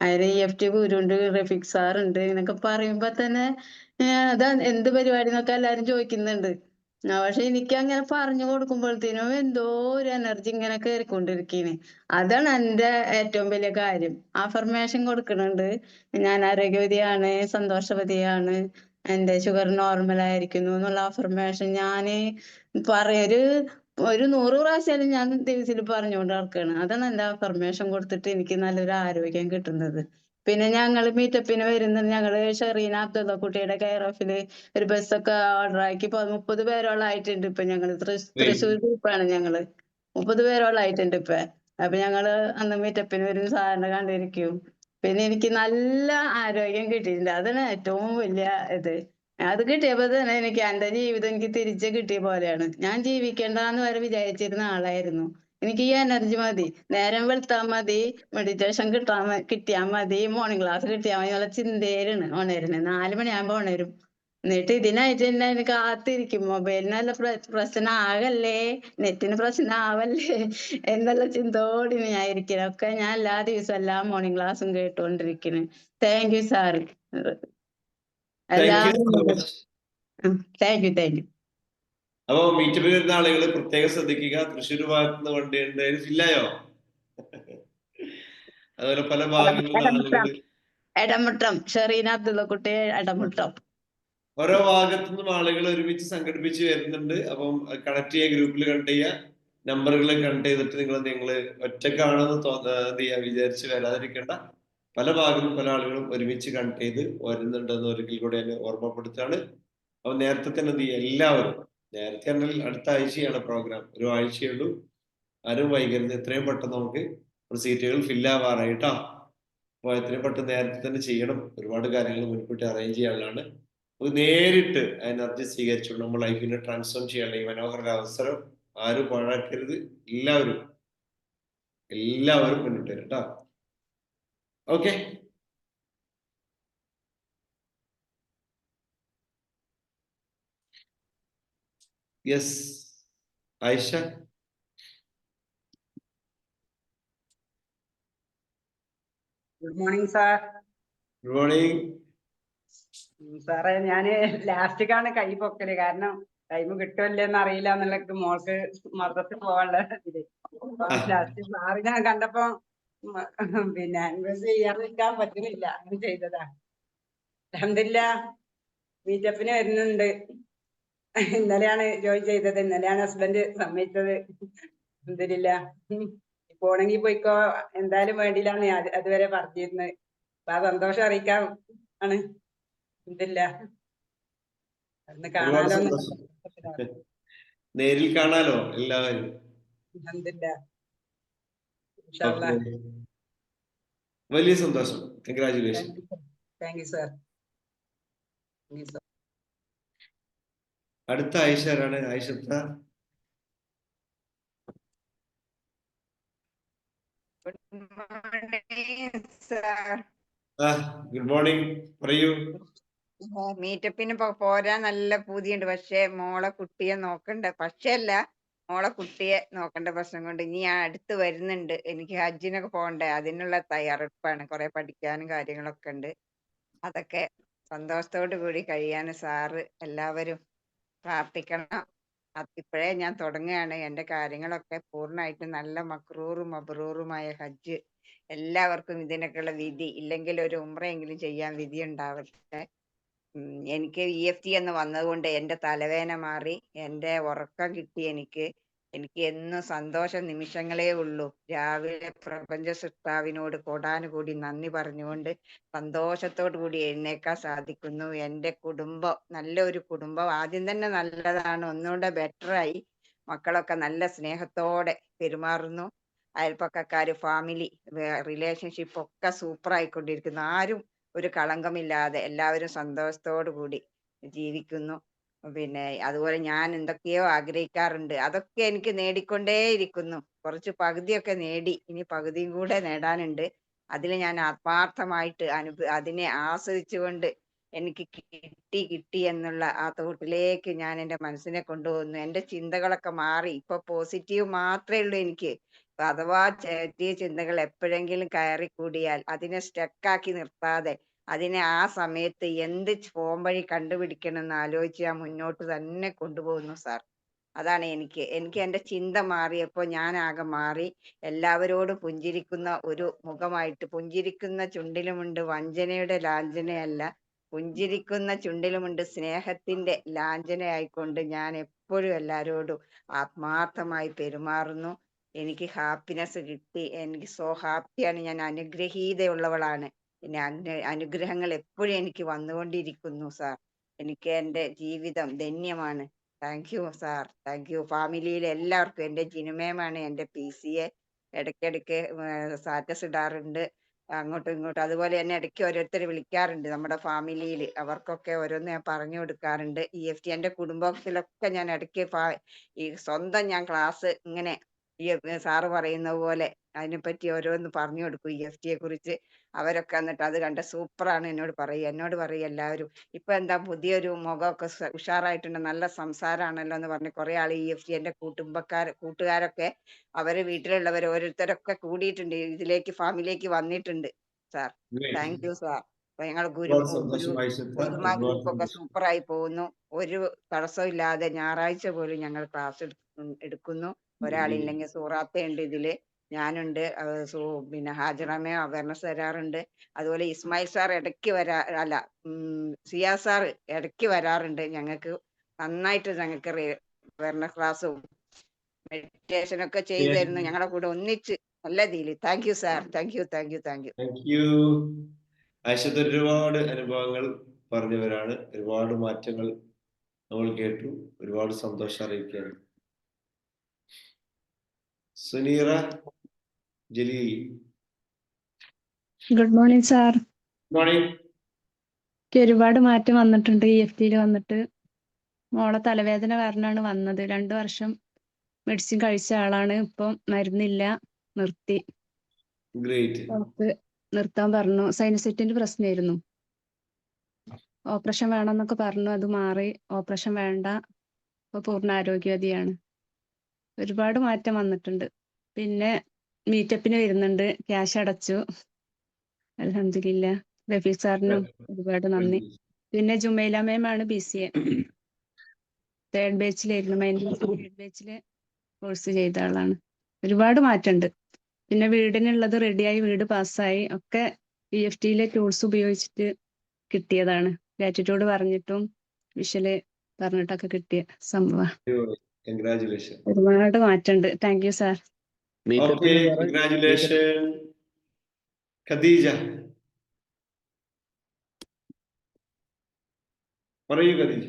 അതിൽ EFT ഗുരുണ്ട്, റഫീഖ് സാർ ഉണ്ട് എന്നൊക്കെ പറയുമ്പോ തന്നെ അതാ എന്ത് പരിപാടി എന്നൊക്കെ എല്ലാരും ചോദിക്കുന്നുണ്ട്. പക്ഷെ എനിക്ക് അങ്ങനെ പറഞ്ഞു കൊടുക്കുമ്പോഴത്തേനും എന്തോ ഒരു എനർജി ഇങ്ങനെ കയറിക്കൊണ്ടിരിക്കണേ. അതാണ് എന്റെ ഏറ്റവും വലിയ കാര്യം. അഫർമേഷൻ കൊടുക്കുന്നുണ്ട്, ഞാൻ ആരോഗ്യവതിയാണ്, സന്തോഷവതിയാണ്, എന്റെ ഷുഗർ നോർമൽ ആയിരിക്കുന്നു എന്നുള്ള അഫർമേഷൻ ഞാന് ഒരു 100 പ്രാവശ്യം ഞാൻ ദിവസത്തിൽ പറഞ്ഞുകൊണ്ട് നടക്കുകയാണ്. അതാണ് എന്റെ അഫർമേഷൻ കൊടുത്തിട്ട് എനിക്ക് നല്ലൊരു ആരോഗ്യം കിട്ടുന്നത്. പിന്നെ ഞങ്ങൾ മീറ്റപ്പിന് വരുന്നത് ഞങ്ങള് ഷെറീന അബ്ദുള്ള കുട്ടിയുടെ കെയർ ഓഫില് ഒരു ബസ്സൊക്കെ ഓർഡർ ആക്കി 30 പേരോളം ആയിട്ടുണ്ട് ഇപ്പൊ ഞങ്ങള് തൃശ്ശൂർ ഗ്രൂപ്പാണ് ഞങ്ങള് 30 പേരോളം ആയിട്ടുണ്ട് ഇപ്പൊ. അപ്പൊ ഞങ്ങള് അന്ന് മീറ്റപ്പിന് വരും, സാറിനെ കണ്ടിരിക്കും. പിന്നെ എനിക്ക് നല്ല ആരോഗ്യം കിട്ടിയിട്ടുണ്ട്, അതാണ് ഏറ്റവും വലിയ ഇത്. അത് കിട്ടിയപ്പോ തന്നെ എനിക്ക് എന്റെ ജീവിതം എനിക്ക് തിരിച്ച് കിട്ടിയ പോലെയാണ്. ഞാൻ ജീവിക്കേണ്ടെന്ന് വരെ വിചാരിച്ചിരുന്ന ആളായിരുന്നു. എനിക്ക് ഈ എനർജി മതി, നേരം വെളുത്താൽ മതി, മെഡിറ്റേഷൻ കിട്ടിയാൽ മതി, മോർണിംഗ് ക്ലാസ് കിട്ടിയാൽ മതി എന്നുള്ള ചിന്തയിലാണ് ഉണരുന്നത്. 4 മണിയാകുമ്പോ ഉണരും. എന്നിട്ട് ഇതിനായിട്ട് തന്നെ എനിക്ക് കാത്തിരിക്കും. മൊബൈലിനല്ല പ്രശ്നം ആകല്ലേ, നെറ്റിന് പ്രശ്നം ആവല്ലേ എന്നുള്ള ചിന്തയോടെ ഞാൻ ഇരിക്കണം. ഒക്കെ ഞാൻ എല്ലാ ദിവസവും എല്ലാ മോർണിംഗ് ക്ലാസ്സും കേട്ടുകൊണ്ടിരിക്കുന്നു. Thank you sir. എല്ലാവരും താങ്ക് യു. അപ്പൊ മീറ്റപ്പിൽ വരുന്ന ആളുകൾ പ്രത്യേകം ശ്രദ്ധിക്കുക. തൃശ്ശൂർ ഭാഗത്തുനിന്ന് വണ്ടി ഉണ്ട്, ഇല്ലായോ? അതുപോലെ പല ഭാഗങ്ങളിലുള്ള ആളുകൾ എടമുട്ടം ഷെറീന അബ്ദുള്ള കുട്ടി എടമുട്ടം. ഓരോ ഭാഗത്തുനിന്നും ആളുകൾ ഒരുമിച്ച് സംഘടിപ്പിച്ച് വരുന്നുണ്ട്. അപ്പം കണക്ട് ചെയ്യുക, ഗ്രൂപ്പിൽ കണക്ട് ചെയ്യുക, നമ്പറുകൾ കണക്ട് ചെയ്തിട്ട് നിങ്ങൾ ഒറ്റക്കാണെന്ന് വിചാരിച്ച് വരാതിരിക്കേണ്ട. പല ഭാഗത്തും പല ആളുകളും ഒരുമിച്ച് കണക്ട് ചെയ്ത് വരുന്നുണ്ടെന്ന് ഒരിക്കൽ കൂടി എന്നെ ഓർമ്മപ്പെടുത്താണ്. അപ്പൊ നേരത്തെ തന്നെ എന്ത് ചെയ്യുക, എല്ലാവരും നേരത്തെ പറഞ്ഞാൽ അടുത്ത ആഴ്ചയാണ് പ്രോഗ്രാം, ഒരു ആഴ്ചയുള്ളൂ. ആരും വൈകരുത്. എത്രയും പെട്ടെന്ന് നമുക്ക് സീറ്റുകൾ ഫില്ലാവാറായിട്ടാ. അപ്പോൾ എത്രയും പെട്ടെന്ന് നേരത്തെ തന്നെ ചെയ്യണം. ഒരുപാട് കാര്യങ്ങൾ മുൻകൂട്ടി അറേഞ്ച് ചെയ്യാനുള്ളതാണ്. നേരിട്ട് എനർജി സ്വീകരിച്ചുകൊണ്ട് നമ്മൾ ലൈഫിനെ ട്രാൻസ്ഫോം ചെയ്യാനുള്ള ഈ മനോഹര അവസരം ആരും പാഴാക്കരുത്. എല്ലാവരും മുന്നിട്ട് വരും കേട്ടോ. Okay, yes Ayesha. Good morning sir. Good morning സാറേ, ഞാന് ലാസ്റ്റിക്കാണ് കൈ പൊക്കല്, കാരണം ടൈം കിട്ടുമല്ലേന്ന് അറിയില്ല എന്നുള്ള മോൾക്ക് മദ്രസയിൽ പോകാനുള്ള ഇത്. ലാസ്റ്റ് സാറിനെ കണ്ടപ്പോ പിന്നെ ഇൻവെസ്റ്റ് ചെയ്യാതിരിക്കാൻ പറ്റുന്നില്ല, അങ്ങനെ ചെയ്തതാ. അൽഹംദുലില്ലാ മീറ്റപ്പിന് വരുന്നുണ്ട്. ഇന്നലെയാണ് ജോയിൻ ചെയ്തത്, ഇന്നലെയാണ് ഹസ്ബൻഡ് സമ്മതിച്ചത്. അൽഹംദുലില്ലാ പോണെങ്കിൽ പോയിക്കോ, എന്തായാലും വേണ്ടിയില്ലാന്ന് അതുവരെ പറഞ്ഞിരുന്നത്. അപ്പൊ ആ സന്തോഷം അറിയിക്കാൻ ആണ്. അന്ന് കാണാലോ, നേരിൽ കാണാലോ എല്ലാവരും. വലിയ സന്തോഷം. കൺഗ്രാജുലേഷൻ. Thank you sir. അടുത്ത ആയിഷ ആരാണ്? Ayesha good morning. പറയൂ. മീറ്റപ്പിന് പോരാൻ നല്ല പൂതിയുണ്ട്, പക്ഷെ മോളെ കുട്ടിയെ നോക്കേണ്ട പ്രശ്നം കൊണ്ട് ഇനി ഞാൻ അടുത്ത് വരുന്നുണ്ട്. എനിക്ക് ഹജ്ജിനൊക്കെ പോകണ്ടേ, അതിനുള്ള തയ്യാറെടുപ്പാണ്. കുറെ പഠിക്കാനും കാര്യങ്ങളൊക്കെ ഉണ്ട്. അതൊക്കെ സന്തോഷത്തോടു കൂടി കഴിയാൻ സാറ് എല്ലാവരും പ്രാർത്ഥിക്കണം. ഇപ്പോഴേ ഞാൻ തുടങ്ങുകയാണ്. എന്റെ കാര്യങ്ങളൊക്കെ പൂർണ്ണമായിട്ട് നല്ല മക്രൂറും മബ്രൂറുമായ ഹജ്ജ് എല്ലാവർക്കും ഇതിനൊക്കെയുള്ള വിധി, ഇല്ലെങ്കിൽ ഒരു ഉംറയെങ്കിലും ചെയ്യാൻ വിധി ഉണ്ടാവട്ടെ. എനിക്ക് EFT എന്ന് വന്നതുകൊണ്ട് എന്റെ തലവേദന മാറി, എന്റെ ഉറക്കം കിട്ടി. എനിക്ക് എന്നും സന്തോഷ നിമിഷങ്ങളേ ഉള്ളൂ. രാവിലെ പ്രപഞ്ച സൃഷ്ടാവിനോട് കോടാനുകൂടി നന്ദി പറഞ്ഞുകൊണ്ട് സന്തോഷത്തോടു കൂടി എഴുന്നേക്കാൻ സാധിക്കുന്നു. എന്റെ കുടുംബം നല്ലൊരു കുടുംബം, ആദ്യം തന്നെ നല്ലതാണ്, ഒന്നുകൂടെ ബെറ്ററായി. മക്കളൊക്കെ നല്ല സ്നേഹത്തോടെ പെരുമാറുന്നു. അയൽപ്പക്കക്കാര്, ഫാമിലി, റിലേഷൻഷിപ്പ് ഒക്കെ സൂപ്പർ ആയിക്കൊണ്ടിരിക്കുന്നു. ആരും ഒരു കളങ്കമില്ലാതെ എല്ലാവരും സന്തോഷത്തോടു കൂടി ജീവിക്കുന്നു. പിന്നെ അതുപോലെ ഞാൻ എന്തൊക്കെയോ ആഗ്രഹിക്കാറുണ്ട്, അതൊക്കെ എനിക്ക് നേടിക്കൊണ്ടേയിരിക്കുന്നു. കുറച്ച് പകുതിയൊക്കെ നേടി, ഇനി പകുതിയും കൂടെ നേടാനുണ്ട്. അതിൽ ഞാൻ ആത്മാർത്ഥമായിട്ട് അതിനെ ആസ്വദിച്ചുകൊണ്ട് എനിക്ക് കിട്ടി എന്നുള്ള ആ തോട്ടിലേക്ക് ഞാൻ എൻ്റെ മനസ്സിനെ കൊണ്ടുപോകുന്നു. എൻ്റെ ചിന്തകളൊക്കെ മാറി, ഇപ്പൊ പോസിറ്റീവ് മാത്രമേ ഉള്ളൂ എനിക്ക്. അഥവാ നെഗറ്റീവ് ചിന്തകൾ എപ്പോഴെങ്കിലും കയറി കൂടിയാൽ അതിനെ സ്റ്റക്കാക്കി നിർത്താതെ അതിനെ ആ സമയത്ത് എന്ത് പോംവഴി കണ്ടുപിടിക്കണം എന്ന് ആലോചിച്ച് ഞാൻ മുന്നോട്ട് തന്നെ കൊണ്ടുപോകുന്നു സാർ. അതാണ് എനിക്ക് എൻ്റെ ചിന്ത മാറിയപ്പോൾ ഞാൻ ആകെ മാറി. എല്ലാവരോടും പുഞ്ചിരിക്കുന്ന ഒരു മുഖമായിട്ട്, പുഞ്ചിരിക്കുന്ന ചുണ്ടിലുമുണ്ട് വഞ്ചനയുടെ ലാഞ്ചനയല്ല, പുഞ്ചിരിക്കുന്ന ചുണ്ടിലുമുണ്ട് സ്നേഹത്തിന്റെ ലാഞ്ചനയായിക്കൊണ്ട് ഞാൻ എപ്പോഴും എല്ലാവരോടും ആത്മാർത്ഥമായി പെരുമാറുന്നു. എനിക്ക് ഹാപ്പിനെസ് കിട്ടി. എനിക്ക് സോ ഹാപ്പിയാണ്. ഞാൻ അനുഗ്രഹീതയുള്ളവളാണ്. പിന്നെ അനുഗ്രഹങ്ങൾ എപ്പോഴും എനിക്ക് വന്നുകൊണ്ടിരിക്കുന്നു സാർ. എനിക്ക് എൻ്റെ ജീവിതം ധന്യമാണ്. Thank you sir, thank you. ഫാമിലിയിലെ എല്ലാവർക്കും, എൻ്റെ ജിനുമേമാണ് എൻ്റെ PCA. ഇടയ്ക്കിടയ്ക്ക് സ്റ്റാറ്റസ് ഇടാറുണ്ട് അങ്ങോട്ടും ഇങ്ങോട്ടും. അതുപോലെ തന്നെ ഇടയ്ക്ക് ഓരോരുത്തർ വിളിക്കാറുണ്ട് നമ്മുടെ ഫാമിലിയിൽ, അവർക്കൊക്കെ ഓരോന്ന് ഞാൻ പറഞ്ഞു കൊടുക്കാറുണ്ട്. EFT എൻ്റെ കുടുംബത്തിലൊക്കെ ഞാൻ ഇടയ്ക്ക് ഈ സ്വന്തം ഞാൻ ക്ലാസ് ഇങ്ങനെ ഈ സാറ് പറയുന്ന പോലെ അതിനെപ്പറ്റി ഓരോന്ന് പറഞ്ഞു കൊടുക്കും EFT യെ കുറിച്ച്. അവരൊക്കെ എന്നിട്ട് അത് കണ്ട സൂപ്പറാണ് എന്നോട് പറയും എല്ലാവരും. ഇപ്പൊ എന്താ പുതിയൊരു മുഖമൊക്കെ ഉഷാറായിട്ടുണ്ട്, നല്ല സംസാരമാണല്ലോ എന്ന് പറഞ്ഞ് കുറെ ആൾ EFT എൻ്റെ കൂട്ടുകാരൊക്കെ അവരെ വീട്ടിലുള്ളവർ ഓരോരുത്തരൊക്കെ കൂടിയിട്ടുണ്ട്, ഇതിലേക്ക് ഫാമിലിയിലേക്ക് വന്നിട്ടുണ്ട് സാർ. Thank you sir. അപ്പൊ ഞങ്ങൾ ഒരുപാട് സന്തോഷം ആയിഷത്ത. ഗുരുമാ ഒരുപാട് ഗ്രൂപ്പൊക്കെ സന്തോഷം. സൂപ്പറായി പോകുന്നു. ഒരു തടസ്സമില്ലാതെ ഞായറാഴ്ച പോലും ഞങ്ങൾ ക്ലാസ് എടുക്കുന്നു. ഒരാളില്ലെങ്കിൽ സൂറാത്തയുണ്ട് ഇതില്, ഞാനുണ്ട്, പിന്നെ ഹാജറമ്മയോ അവയർനെസ് തരാറുണ്ട്. അതുപോലെ ഇസ്മായിൽ സാർ ഇടയ്ക്ക് സിയാ സാർ ഇടയ്ക്ക് വരാറുണ്ട്. ഞങ്ങൾക്ക് നന്നായിട്ട് ഞങ്ങൾക്ക് അവയർനെസ് ക്ലാസ്സും മെഡിറ്റേഷനൊക്കെ ചെയ്തു തരുന്നു. ഞങ്ങളുടെ കൂടെ ഒന്നിച്ച് നല്ല രീതിയിൽ. Thank you sir, thank you, thank you, thank you. Thank you. Ayishath ഒരുപാട് അനുഭവങ്ങൾ പറഞ്ഞവരാണ്. ഒരുപാട് മാറ്റങ്ങൾ നമ്മൾ കേട്ടു. ഒരുപാട് സന്തോഷം അറിയിക്കുകയാണ്. Suneera Jaleel. Good morning sir. Morning. എനിക്ക് ഒരുപാട് മാറ്റം വന്നിട്ടുണ്ട് EFT വന്നിട്ട്. മോളെ തലവേദന കാരണമാണ് വന്നത്. 2 വർഷം മെഡിസിൻ കഴിച്ച ആളാണ്. ഇപ്പം മരുന്നില്ല, നിർത്തി. ഡോക്ടർ നിർത്താൻ പറഞ്ഞു. സൈനസൈറ്റിന്റെ പ്രശ്നമായിരുന്നു. ഓപ്പറേഷൻ വേണമെന്നൊക്കെ പറഞ്ഞു, അത് മാറി. ഓപ്പറേഷൻ വേണ്ട, ഇപ്പൊ പൂർണ്ണ ആരോഗ്യവതിയാണ്. ഒരുപാട് മാറ്റം വന്നിട്ടുണ്ട്. പിന്നെ മീറ്റപ്പിന് വരുന്നുണ്ട്, ക്യാഷ് അടച്ചു. അൽഹംദുലില്ലാ. റഫീഖ് സാറിനും ഒരുപാട് നന്ദി. പിന്നെ ജുമൈല മാമാണ് BCA 3rd ബാച്ചിലായിരുന്നു. തേർഡ് ബാച്ചില് കോഴ്സ് ചെയ്ത ആളാണ്. ഒരുപാട് മാറ്റമുണ്ട്. പിന്നെ വീടിനുള്ളത് റെഡിയായി, വീട് പാസ്സായി, ഒക്കെ EFTയിലെ ടൂൾസ് ഉപയോഗിച്ചിട്ട് കിട്ടിയതാണ്. ഗ്രാറ്റിറ്റ്യൂഡ് പറഞ്ഞിട്ടും വിഷ്വല് പറഞ്ഞിട്ടൊക്കെ കിട്ടിയ സംഭവം. കൺഗ്രാറ്റുലേഷൻ. ഒരുപാട് മാറ്റമുണ്ട്. Thank you sir. Okay, congratulation. Khadeeja പറയൂ. ഖദീജ.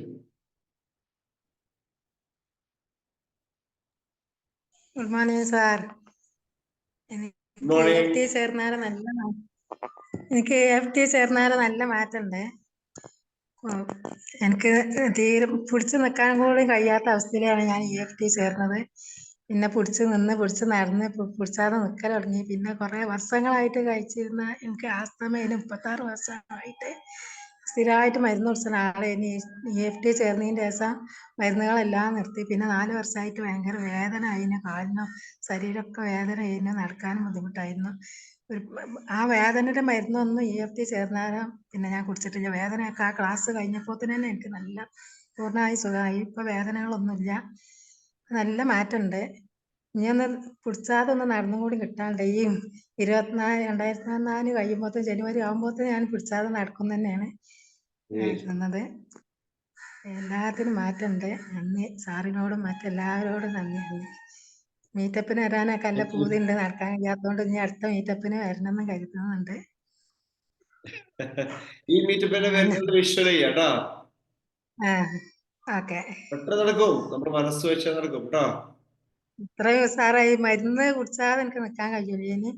Good morning sir. എനിക്ക് EFT ചേർന്നാല് നല്ല മാറ്റമുണ്ട്. എനിക്ക് തീരെ പിടിച്ചു നിൽക്കാൻ കൂടി കഴിയാത്ത അവസ്ഥയിലാണ് ഞാൻ EFT ചേർന്നത്. പിന്നെ പിടിച്ച് നടന്ന് പിടിച്ചാതെ നിൽക്കൽ തുടങ്ങി. പിന്നെ കുറെ വർഷങ്ങളായിട്ട് കഴിച്ചിരുന്ന എനിക്ക് ആസ്തമയിന് 36 വർഷമായിട്ട് സ്ഥിരമായിട്ട് മരുന്ന് കുടിച്ച ആളെ EFT ചേർന്നതിന് ശേഷം മരുന്നുകളെല്ലാം നിർത്തി. പിന്നെ 4 വർഷമായിട്ട് ഭയങ്കര വേദന ആയിരുന്നു, കാലിനും ശരീരമൊക്കെ വേദന ആയിരുന്നു, നടക്കാനും ബുദ്ധിമുട്ടായിരുന്നു. ആ വേദനയുടെ മരുന്നൊന്നും EFT ചേർന്നാലും പിന്നെ ഞാൻ കുടിച്ചിട്ടില്ല. വേദനയൊക്കെ ആ ക്ലാസ് കഴിഞ്ഞപ്പോൾ തന്നെ എനിക്ക് നല്ല പൂർണ്ണമായി സുഖമായി. ഇപ്പൊ വേദനകളൊന്നുമില്ല, നല്ല മാറ്റമുണ്ട്. ഇനി ഒന്ന് പിടിച്ചാതെ ഒന്ന് നടന്നും കൂടി കിട്ടാണ്ട്. ഈ 2024 കഴിയുമ്പോഴത്തെ ജനുവരി ആകുമ്പോഴത്തെ ഞാൻ പിടിച്ചാതെ നടക്കും തന്നെയാണ് കരുതുന്നത്. എല്ലാത്തിനും മാറ്റമുണ്ട്. നന്ദി സാറിനോടും മറ്റെല്ലാവരോടും നന്ദി. മീറ്റപ്പിന് വരാനൊക്കെ നല്ല പൂതിയുണ്ട്, നടക്കാൻ കഴിയാത്തതുകൊണ്ട് ഇനി അടുത്ത മീറ്റപ്പിന് വരണമെന്ന് കരുതുന്നുണ്ട്. ഈ മീറ്റപ്പിന്റെ വരുന്നത് വിഷ്വൽ ചെയ്യാട്ടോ. ഓക്കെ, പെട്ടെന്ന് നടക്കും, നമ്മുടെ മനസ്സ് വെച്ചാൽ നടക്കും കേട്ടോ. ഇത്രയും സാറേ ഈ മരുന്ന് കുടിച്ചാതെ എനിക്ക് നിൽക്കാൻ കഴിയില്ല. ഇനി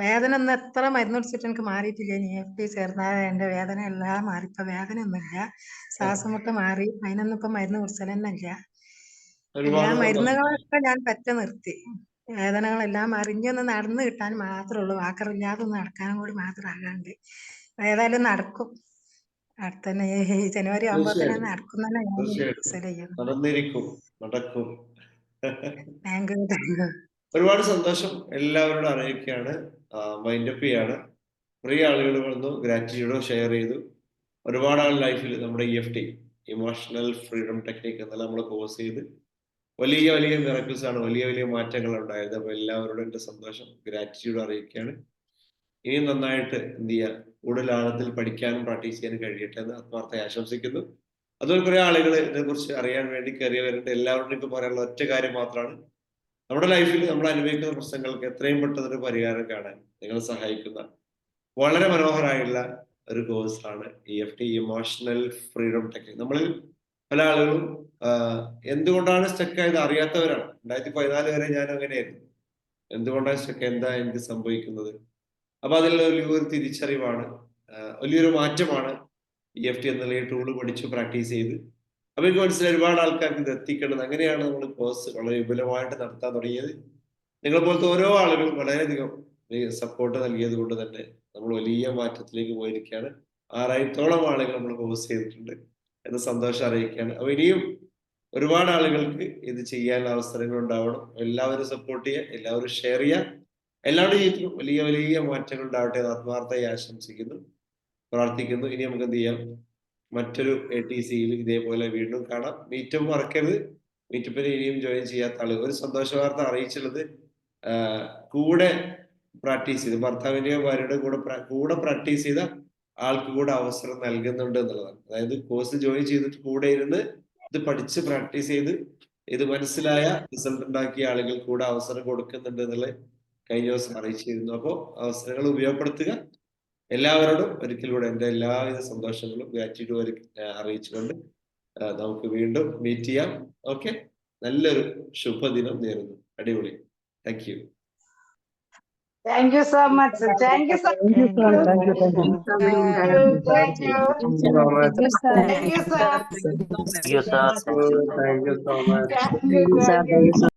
വേദന ഒന്നും എത്ര മരുന്ന് കുടിച്ചിട്ട് എനിക്ക് മാറിയിട്ടില്ല. ഇനി EFT ചേർന്നാതെ എന്റെ വേദന എല്ലാം മാറി. ഇപ്പൊ വേദന ഒന്നുമില്ല, ശ്വാസം മുട്ട് മാറി. അതിനൊന്നും ഇപ്പൊ മരുന്ന് കുടിച്ചാൽ തന്നെ ഇല്ല. എല്ലാ മരുന്നുകളൊക്കെ ഞാൻ നിർത്തി. വേദനകളെല്ലാം മാറി. ഇനി ഒന്ന് നടന്ന് കിട്ടാൻ മാത്രമേ ഉള്ളൂ, വാക്കറില്ലാതെ ഒന്ന് നടക്കാനും കൂടി മാത്രം ആകാണ്ട്. ഏതായാലും നടക്കും. അടുത്തന്നെ ഈ ജനുവരി ആകുമ്പോഴത്തേനെ നടക്കും തന്നെ ഞാൻ ചെയ്യുന്നു. നടന്നിരിക്കും, നടക്കും. Thank you. ഒരുപാട് സന്തോഷം. എല്ലാവരോടും അറിയിക്കുകയാണ്, മൈൻഡപ്പ് ചെയ്യാണ്. കുറേ ആളുകൾ വന്നു, ഗ്രാറ്റിറ്റ്യൂഡ് ഷെയർ ചെയ്തു. ഒരുപാട് ആൾ ലൈഫിൽ നമ്മുടെ EFT ഇമോഷണൽ ഫ്രീഡം ടെക്നിക്ക് എന്നുള്ള നമ്മൾ കോഴ്സ് ചെയ്ത് വലിയ വലിയ മിറക്കിൾസ് ആണ്, വലിയ വലിയ മാറ്റങ്ങൾ ഉണ്ടായത്. അപ്പൊ എല്ലാവരോടും എന്റെ സന്തോഷം, ഗ്രാറ്റിറ്റ്യൂഡ് അറിയിക്കുകയാണ്. ഇനിയും നന്നായിട്ട് എന്ത് ചെയ്യുക, കൂടുതൽ ആഴത്തിൽ പഠിക്കാനും പ്രാക്ടീസ് ചെയ്യാനും കഴിയട്ടെ എന്ന് ആത്മാർത്ഥമായി ആശംസിക്കുന്നു. അതുപോലെ കുറെ ആളുകൾ ഇതിനെക്കുറിച്ച് അറിയാൻ വേണ്ടി കയറി വരേണ്ട എല്ലാവരുടെയും പറയാനുള്ള ഒറ്റ കാര്യം മാത്രമാണ്, നമ്മുടെ ലൈഫിൽ നമ്മൾ അനുഭവിക്കുന്ന പ്രശ്നങ്ങൾക്ക് എത്രയും പെട്ടെന്ന് ഒരു പരിഹാരം കാണാൻ നിങ്ങളെ സഹായിക്കുന്ന വളരെ മനോഹരമായുള്ള ഒരു കോഴ്സാണ് EFT, ഇമോഷണൽ ഫ്രീഡം ടെക്നിക്. നമ്മളിൽ പല ആളുകളും എന്തുകൊണ്ടാണ് സ്റ്റക്ക് ആയത് അറിയാത്തവരാണ്. 2014 വരെ ഞാൻ അങ്ങനെയായിരുന്നു. എന്തുകൊണ്ടാണ് സ്റ്റക്ക്, എന്താ എനിക്ക് സംഭവിക്കുന്നത്? അപ്പൊ അതിൽ വലിയൊരു തിരിച്ചറിവാണ്, വലിയൊരു മാറ്റമാണ് EFT എന്നുള്ള ഈ ടൂള് പഠിച്ചു പ്രാക്ടീസ് ചെയ്ത്. അപ്പൊ എനിക്ക് മനസ്സിലായി ഒരുപാട് ആൾക്കാർക്ക് ഇത് എത്തിക്കേണ്ടത്. അങ്ങനെയാണ് നമ്മൾ കോഴ്സ് വളരെ വിപുലമായിട്ട് നടത്താൻ തുടങ്ങിയത്. നിങ്ങളെ പോലത്തെ ഓരോ ആളുകളും വളരെയധികം സപ്പോർട്ട് നൽകിയത് കൊണ്ട് തന്നെ നമ്മൾ വലിയ മാറ്റത്തിലേക്ക് പോയിരിക്കുകയാണ്. 6000-ഓളം ആളുകൾ നമ്മൾ കോഴ്സ് ചെയ്തിട്ടുണ്ട് എന്ന സന്തോഷം അറിയിക്കുകയാണ്. അപ്പൊ ഇനിയും ഒരുപാട് ആളുകൾക്ക് ഇത് ചെയ്യാനുള്ള അവസരങ്ങൾ ഉണ്ടാവണം. എല്ലാവരും സപ്പോർട്ട് ചെയ്യുക, എല്ലാവരും ഷെയർ ചെയ്യുക. എല്ലാവരുടെ ജീവിതത്തിലും വലിയ വലിയ മാറ്റങ്ങൾ ഉണ്ടാവട്ടെ എന്ന് ആത്മാർത്ഥമായി ആശംസിക്കുന്നു, പ്രാർത്ഥിക്കുന്നു. ഇനി നമുക്ക് എന്ത് ചെയ്യാം, മറ്റൊരു ATCയിൽ ഇതേപോലെ വീണ്ടും കാണാം. മീറ്റപ്പ് മറക്കരുത്. മീറ്റപ്പിന് ഇനിയും ജോയിൻ ചെയ്യാത്ത ആളുകൾ, ഒരു സന്തോഷ വാർത്ത അറിയിച്ചുള്ളത്, കൂടെ പ്രാക്ടീസ് ചെയ്ത് ഭർത്താവിന്റെയോ ഭാര്യയുടെ കൂടെ പ്രാക്ടീസ് ചെയ്ത ആൾക്ക് കൂടെ അവസരം നൽകുന്നുണ്ട് എന്നുള്ളതാണ്. അതായത് കോഴ്സ് ജോയിൻ ചെയ്തിട്ട് കൂടെ ഇരുന്ന് ഇത് പഠിച്ച് പ്രാക്ടീസ് ചെയ്ത് ഇത് മനസ്സിലായ റിസൾട്ട് ഉണ്ടാക്കിയ ആളുകൾ കൂടെ അവസരം കൊടുക്കുന്നുണ്ട് എന്നുള്ളത് കഴിഞ്ഞ ദിവസം അറിയിച്ചിരുന്നു. അപ്പോൾ അവസരങ്ങൾ ഉപയോഗപ്പെടുത്തുക. എല്ലാവരോടും ഒരിക്കൽ കൂടെ എൻ്റെ എല്ലാവിധ സന്തോഷങ്ങളും ഗ്രാറ്റിറ്റ്യൂഡ് അറിയിച്ചുകൊണ്ട് നമുക്ക് വീണ്ടും മീറ്റ് ചെയ്യാം. ഓക്കെ, നല്ലൊരു ശുഭദിനം നേരുന്നു. അടിപൊളി. Thank you. Thank you so much. Thank you so much. Thank you, sir. Thank you. Thank you. Thank you. Thank you so much. Thank you, sir. Thank you so much. Thank you, sir.